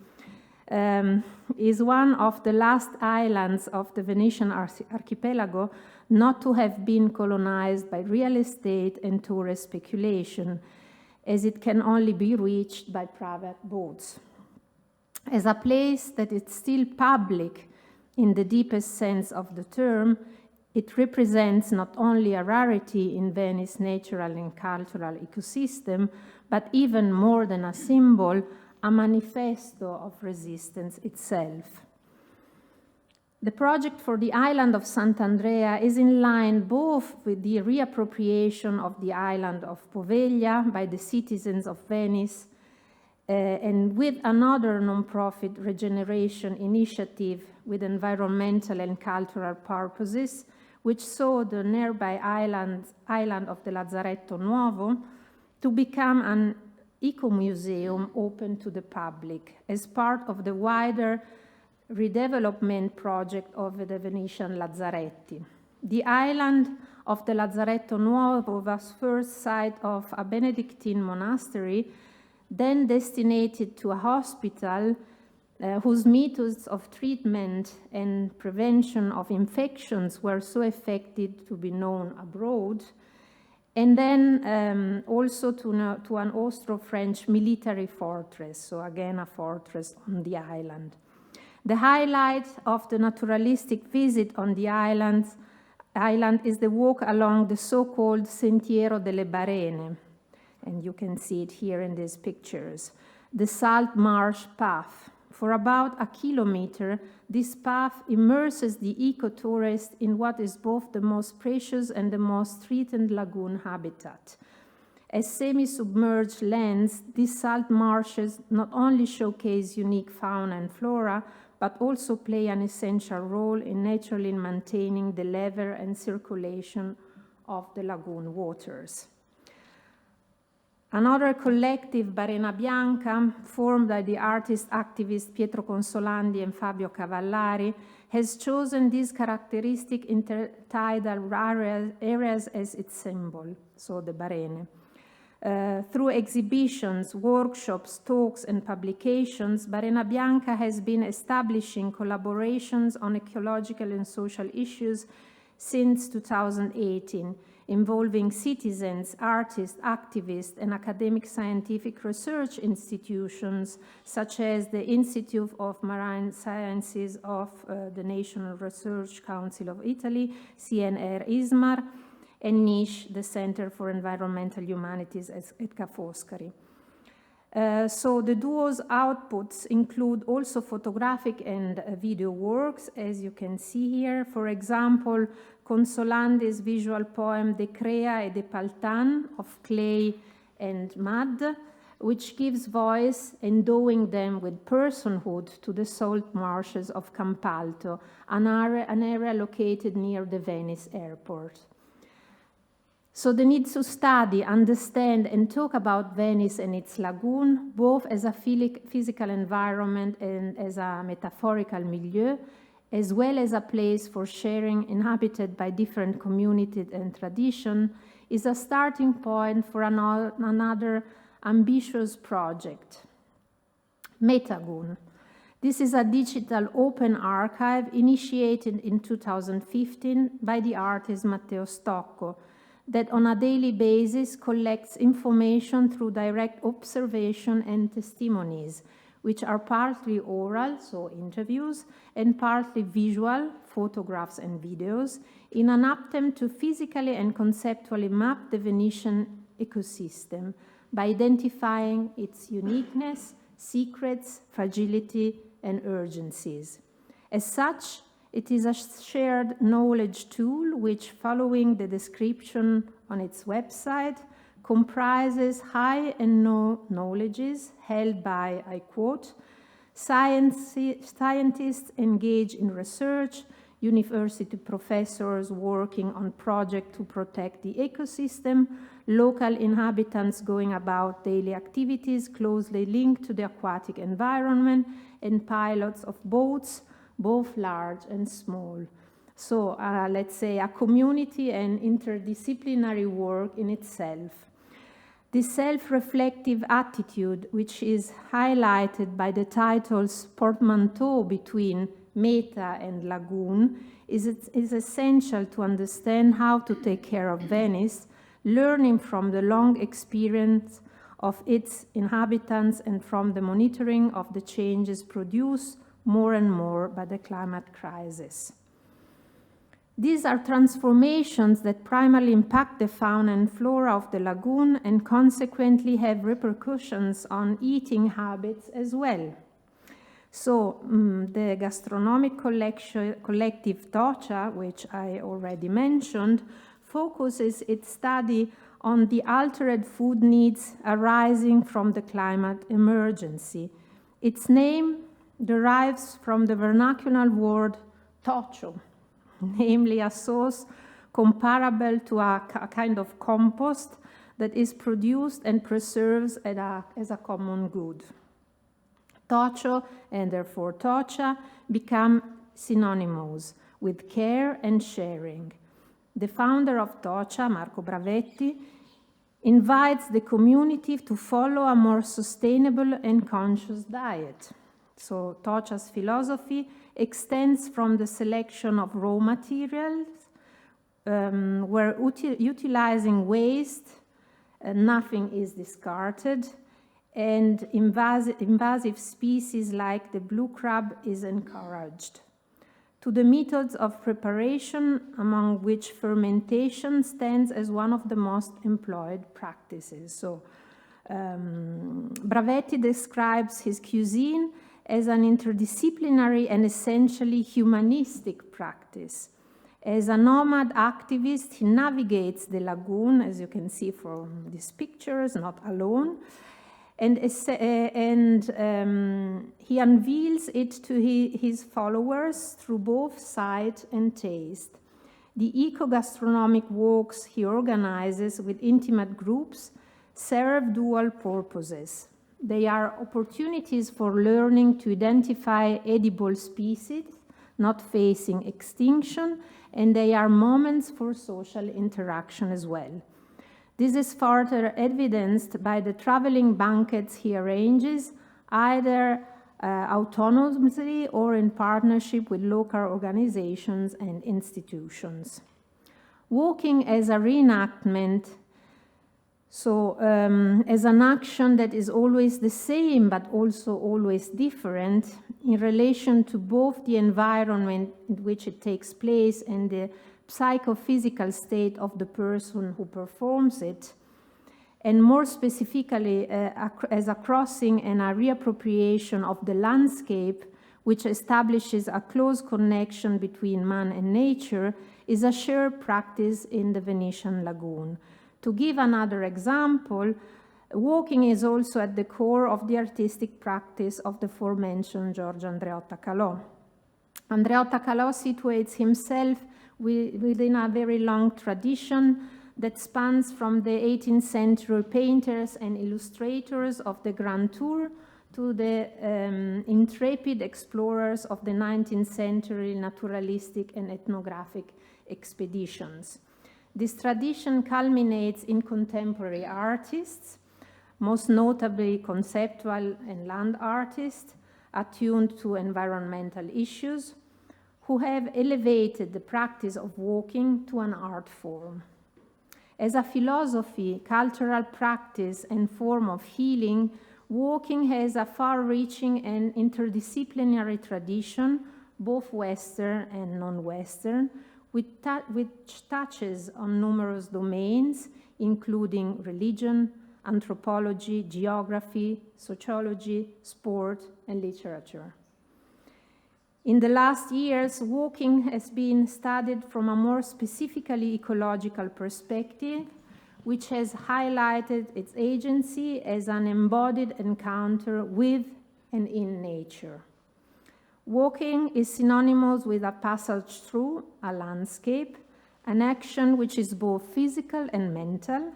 is one of the last islands of the Venetian archipelago not to have been colonized by real estate and tourist speculation, as it can only be reached by private boats. As a place that is still public in the deepest sense of the term, it represents not only a rarity in Venice's natural and cultural ecosystem, but even more than a symbol, a manifesto of resistance itself. The project for the island of Sant'Andrea is in line both with the reappropriation of the island of Poveglia by the citizens of Venice and with another non-profit regeneration initiative with environmental and cultural purposes, which saw the nearby island of the Lazzaretto Nuovo to become an eco-museum open to the public as part of the wider redevelopment project of the Venetian Lazzaretti. The island of the Lazzaretto Nuovo was first site of a Benedictine monastery, then destined to a hospital whose methods of treatment and prevention of infections were so effective to be known abroad, and then also to an Austro-French military fortress, so again a fortress on the island. The highlight of the naturalistic visit on the island is the walk along the so-called Sentiero delle Barene, and you can see it here in these pictures, the salt marsh path. For about a kilometer, this path immerses the eco-tourist in what is both the most precious and the most threatened lagoon habitat. As semi-submerged lands, these salt marshes not only showcase unique fauna and flora, but also play an essential role in naturally maintaining the level and circulation of the lagoon waters. Another collective, Barena Bianca, formed by the artist-activists Pietro Consolandi and Fabio Cavallari, has chosen these characteristic intertidal areas as its symbol, so the Barene. Through exhibitions, workshops, talks, and publications, Barena Bianca has been establishing collaborations on ecological and social issues since 2018, involving citizens, artists, activists, and academic scientific research institutions, such as the Institute of Marine Sciences of the National Research Council of Italy, CNR ISMAR, and NICH, the Center for Environmental Humanities at Ca Foscari. So the duo's outputs include also photographic and video works, as you can see here. For example, Consolandi's visual poem De Crea e de Paltan, of clay and mud, which gives voice, endowing them with personhood, to the salt marshes of Campalto, an area located near the Venice airport. So the need to study, understand, and talk about Venice and its lagoon, both as a physical environment and as a metaphorical milieu, as well as a place for sharing inhabited by different communities and tradition, is a starting point for another ambitious project, Metagoon. This is a digital open archive initiated in 2015 by the artist Matteo Stocco, that on a daily basis collects information through direct observation and testimonies, which are partly oral, so interviews, and partly visual, photographs and videos, in an attempt to physically and conceptually map the Venetian ecosystem by identifying its uniqueness, secrets, fragility, and urgencies. As such, it is a shared knowledge tool which, following the description on its website, comprises high and low knowledges held by, I quote, scientists engaged in research, university professors working on projects to protect the ecosystem, local inhabitants going about daily activities closely linked to the aquatic environment, and pilots of boats, both large and small. So let's say a community and interdisciplinary work in itself. This self-reflective attitude, which is highlighted by the titles portmanteau between meta and lagoon, is essential to understand how to take care of Venice, learning from the long experience of its inhabitants and from the monitoring of the changes produced more and more by the climate crisis. These are transformations that primarily impact the fauna and flora of the lagoon and consequently have repercussions on eating habits as well. So the gastronomic collective Tocha, which I already mentioned, focuses its study on the altered food needs arising from the climate emergency. Its name derives from the vernacular word tocho, namely a sauce comparable to a kind of compost that is produced and preserved as a common good. Tocho, and therefore Tocha, become synonymous with care and sharing. The founder of Tocha, Marco Bravetti, invites the community to follow a more sustainable and conscious diet. So Tocha's philosophy extends from the selection of raw materials, where utilizing waste, nothing is discarded, and invasive species like the blue crab is encouraged, to the methods of preparation, among which fermentation stands as one of the most employed practices. So Bravetti describes his cuisine as an interdisciplinary and essentially humanistic practice. As a nomad activist, he navigates the lagoon, as you can see from these pictures, not alone, and he unveils it to his followers through both sight and taste. The eco-gastronomic walks he organizes with intimate groups serve dual purposes. They are opportunities for learning to identify edible species not facing extinction, and they are moments for social interaction as well. This is further evidenced by the traveling banquets he arranges, either autonomously or in partnership with local organizations and institutions. Walking as a reenactment, so as an action that is always the same but also always different in relation to both the environment in which it takes place and the psychophysical state of the person who performs it, and more specifically as a crossing and a reappropriation of the landscape, which establishes a close connection between man and nature, is a shared practice in the Venetian lagoon. To give another example, walking is also at the core of the artistic practice of the aforementioned George Andreotta Calò. Andreotta Calò situates himself within a very long tradition that spans from the 18th century painters and illustrators of the Grand Tour to the intrepid explorers of the 19th century naturalistic and ethnographic expeditions. This tradition culminates in contemporary artists, most notably conceptual and land artists, attuned to environmental issues, who have elevated the practice of walking to an art form. As a philosophy, cultural practice, and form of healing, walking has a far-reaching and interdisciplinary tradition, both Western and non-Western, which touches on numerous domains, including religion, anthropology, geography, sociology, sport, and literature. In the last years, walking has been studied from a more specifically ecological perspective, which has highlighted its agency as an embodied encounter with and in nature. Walking is synonymous with a passage through a landscape, an action which is both physical and mental.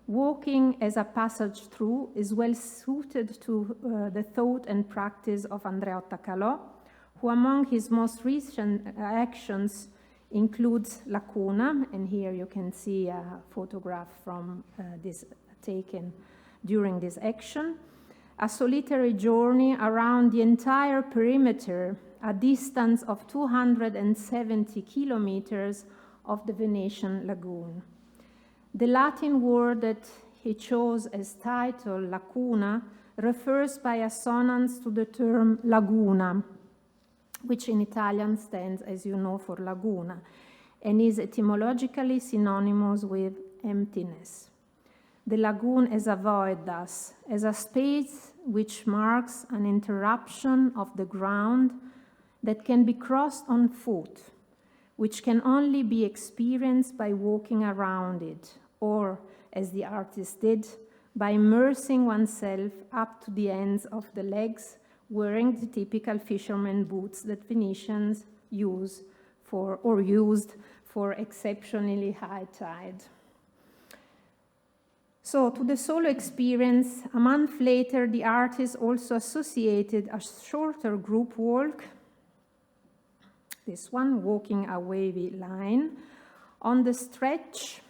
Walking as a passage through is well suited to the thought and practice of Andreotta Calò, who among his most recent actions includes Lacuna, and here you can see a photograph from this taken during this action, a solitary journey around the entire perimeter, a distance of 270 kilometers of the Venetian lagoon. The Latin word that he chose as title, lacuna, refers by assonance to the term laguna, which in Italian stands, as you know, for laguna, and is etymologically synonymous with emptiness. The lagoon as a void, thus, as a space which marks an interruption of the ground that can be crossed on foot, which can only be experienced by walking around it, or, as the artist did, by immersing oneself up to the ends of the legs, wearing the typical fisherman boots that Venetians used for exceptionally high tide. So, to the solo experience, a month later, the artist also associated a shorter group walk, this one, walking a wavy line, on the stretch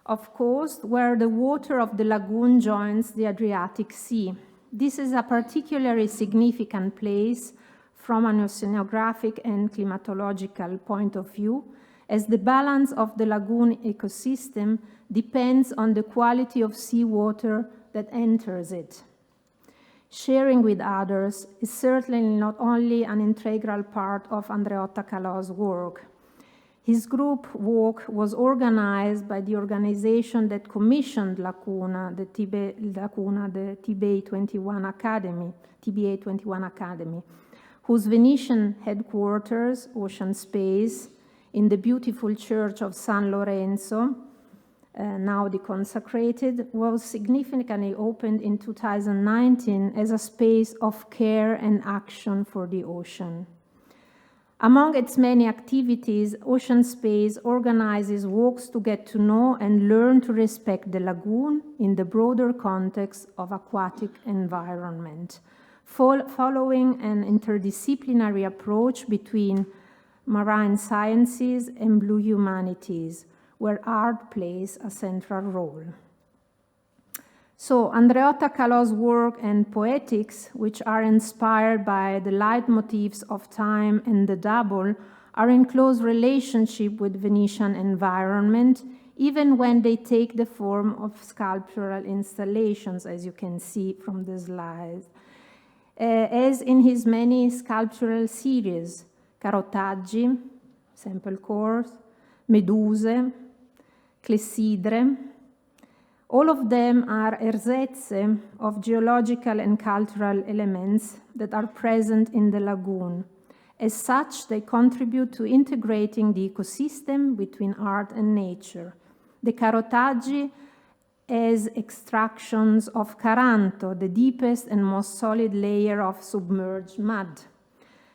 of coast where the water of the lagoon joins the Adriatic Sea. This is a particularly significant place from an oceanographic and climatological point of view, as the balance of the lagoon ecosystem depends on the quality of seawater that enters it. Sharing with others is certainly not only an integral part of Andreotta Calò's work. His group walk was organized by the organization that commissioned Lacuna, the TBA 21 Academy, whose Venetian headquarters, Ocean Space, in the beautiful church of San Lorenzo, now deconsecrated, was significantly opened in 2019 as a space of care and action for the ocean. Among its many activities, Ocean Space organizes walks to get to know and learn to respect the lagoon in the broader context of aquatic environment, following an interdisciplinary approach between marine sciences and blue humanities, where art plays a central role. So, Andreotta Calò's work and poetics, which are inspired by the leitmotifs of time and the double, are in close relationship with Venetian environment, even when they take the form of sculptural installations, as you can see from the slides. As in his many sculptural series, carotaggi, sample cores, meduse, clessidre, all of them are ersatze of geological and cultural elements that are present in the lagoon. As such, they contribute to integrating the ecosystem between art and nature. The carotaggi as extractions of caranto, the deepest and most solid layer of submerged mud.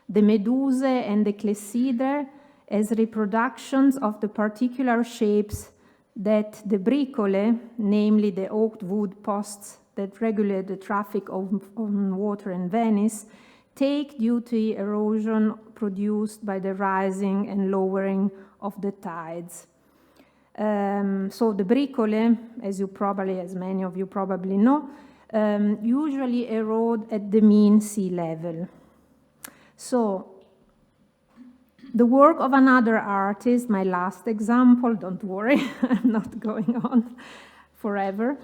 The meduse and the clessidre as reproductions of the particular shapes that the bricole, namely the oak wood posts that regulate the traffic on water in Venice, take due to the erosion produced by the rising and lowering of the tides. So the bricole, as many of you probably know, usually erode at the mean sea level. So The work of another artist, my last example, don't worry, I'm not going on forever.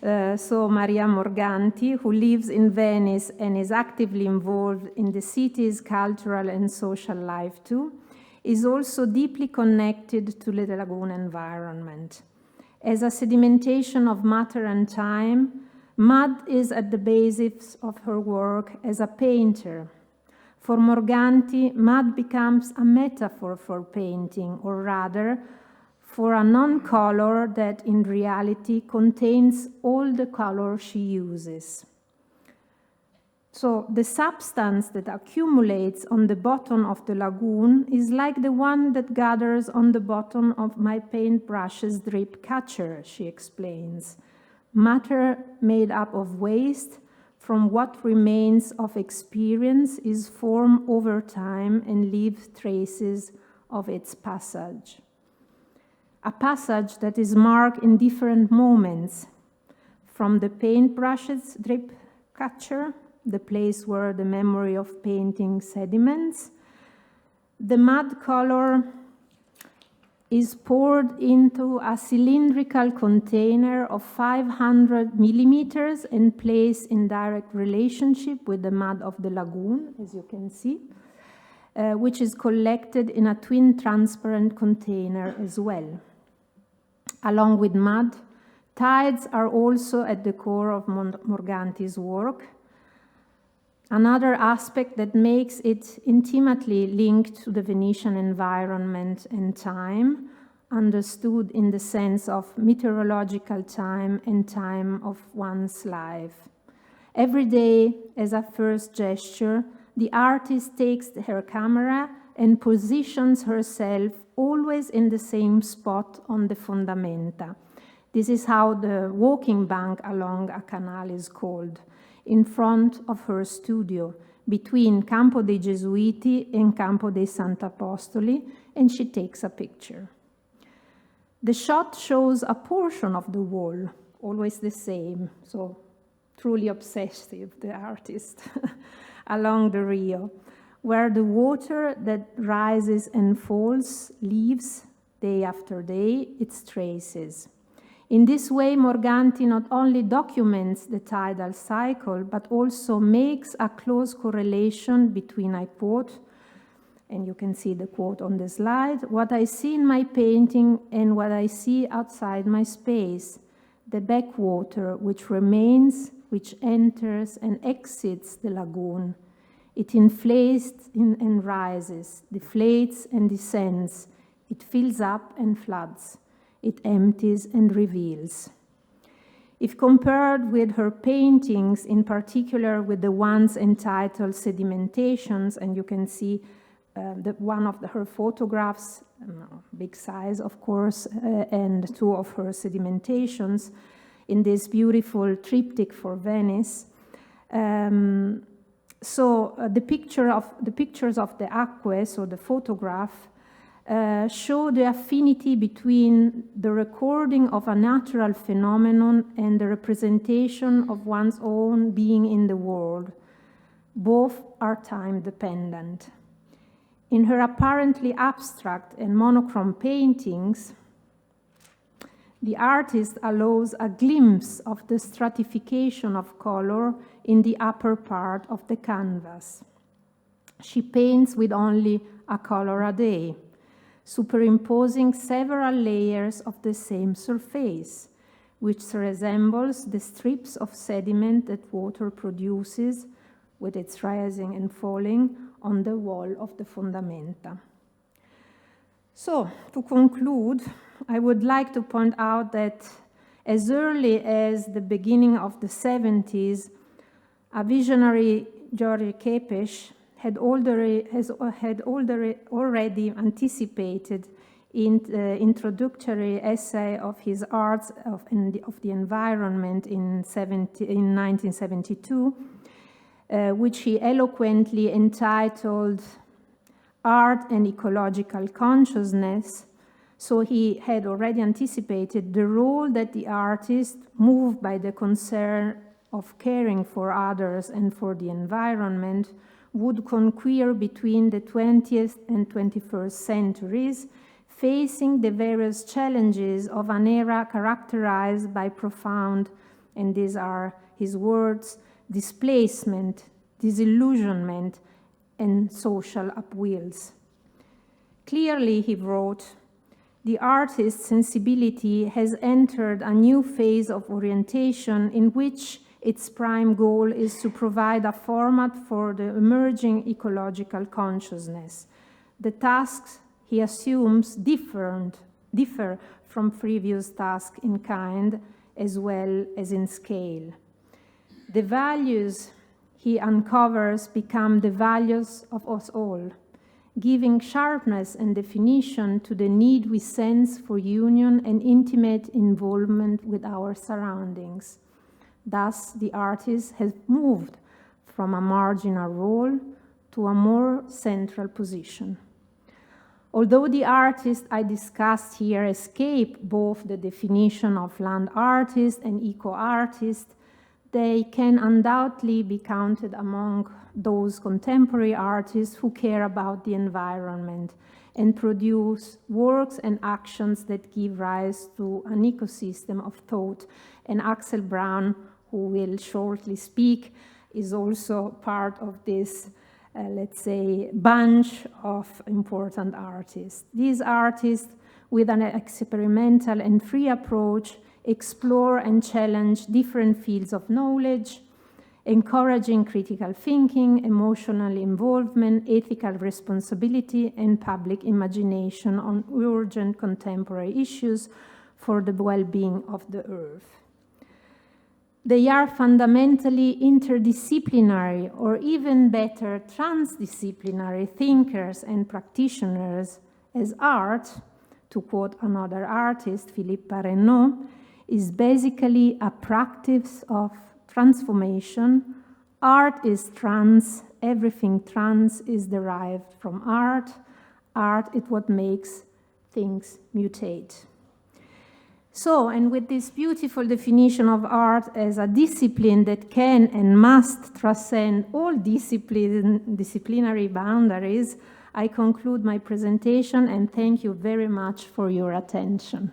So Maria Morganti, who lives in Venice and is actively involved in the city's cultural and social life too, is also deeply connected to the lagoon environment. As a sedimentation of matter and time, mud is at the basis of her work as a painter. For Morganti, mud becomes a metaphor for painting, or rather, for a non-color that in reality contains all the color she uses. So the substance that accumulates on the bottom of the lagoon is like the one that gathers on the bottom of my paintbrush's drip catcher, she explains. Matter made up of waste from what remains of experience is formed over time and leaves traces of its passage. A passage that is marked in different moments, from the paintbrush's drip catcher, the place where the memory of painting sediments. The mud color is poured into a cylindrical container of 500 millimeters and placed in direct relationship with the mud of the lagoon, as you can see, which is collected in a twin transparent container as well. Along with mud, tides are also at the core of Morganti's work. Another aspect that makes it intimately linked to the Venetian environment and time, understood in the sense of meteorological time and time of one's life. Every day, as a first gesture, the artist takes her camera and positions herself always in the same spot on the fondamenta. This is how the walking bank along a canal is called, in front of her studio, between Campo dei Gesuiti and Campo dei Sant'Apostoli, and she takes a picture. The shot shows a portion of the wall, always the same, so truly obsessive, the artist, along the Rio, where the water that rises and falls leaves, day after day, its traces. In this way, Morganti not only documents the tidal cycle, but also makes a close correlation between, I quote, and you can see the quote on the slide, what I see in my painting and what I see outside my space, the backwater which remains, which enters and exits the lagoon. It inflates and rises, deflates and descends. It fills up and floods. It empties and reveals. If compared with her paintings, in particular with the ones entitled Sedimentations, and you can see one of her photographs, big size of course, and two of her sedimentations in this beautiful triptych for Venice. So the pictures of the acque, so the photograph, show the affinity between the recording of a natural phenomenon and the representation of one's own being in the world. Both are time-dependent. In her apparently abstract and monochrome paintings, the artist allows a glimpse of the stratification of color in the upper part of the canvas. She paints with only a color a day, superimposing several layers of the same surface, which resembles the strips of sediment that water produces with its rising and falling on the wall of the fondamenta. So, to conclude, I would like to point out that as early as the beginning of the 70s, a visionary György Képes had already anticipated in the introductory essay of his Arts of the Environment in 1972, which he eloquently entitled Art and Ecological Consciousness. So he had already anticipated the role that the artist, moved by the concern of caring for others and for the environment would conquer between the 20th and 21st centuries, facing the various challenges of an era characterized by profound, and these are his words, displacement, disillusionment, and social upheavals. Clearly, he wrote, the artist's sensibility has entered a new phase of orientation in which its prime goal is to provide a format for the emerging ecological consciousness. The tasks he assumes differ from previous tasks in kind as well as in scale. The values he uncovers become the values of us all, giving sharpness and definition to the need we sense for union and intimate involvement with our surroundings. Thus, the artist has moved from a marginal role to a more central position. Although the artists I discussed here escape both the definition of land artist and eco-artist, they can undoubtedly be counted among those contemporary artists who care about the environment and produce works and actions that give rise to an ecosystem of thought. And Axel Braun, who will shortly speak, is also part of this, let's say, bunch of important artists. These artists, with an experimental and free approach, explore and challenge different fields of knowledge, encouraging critical thinking, emotional involvement, ethical responsibility, and public imagination on urgent contemporary issues for the well-being of the earth. They are fundamentally interdisciplinary, or even better, transdisciplinary thinkers and practitioners, as art, to quote another artist, Philippe Parrenot, is basically a practice of transformation. Art is trans, everything trans is derived from art. Art is what makes things mutate. So, and with this beautiful definition of art as a discipline that can and must transcend all disciplinary boundaries, I conclude my presentation and thank you very much for your attention.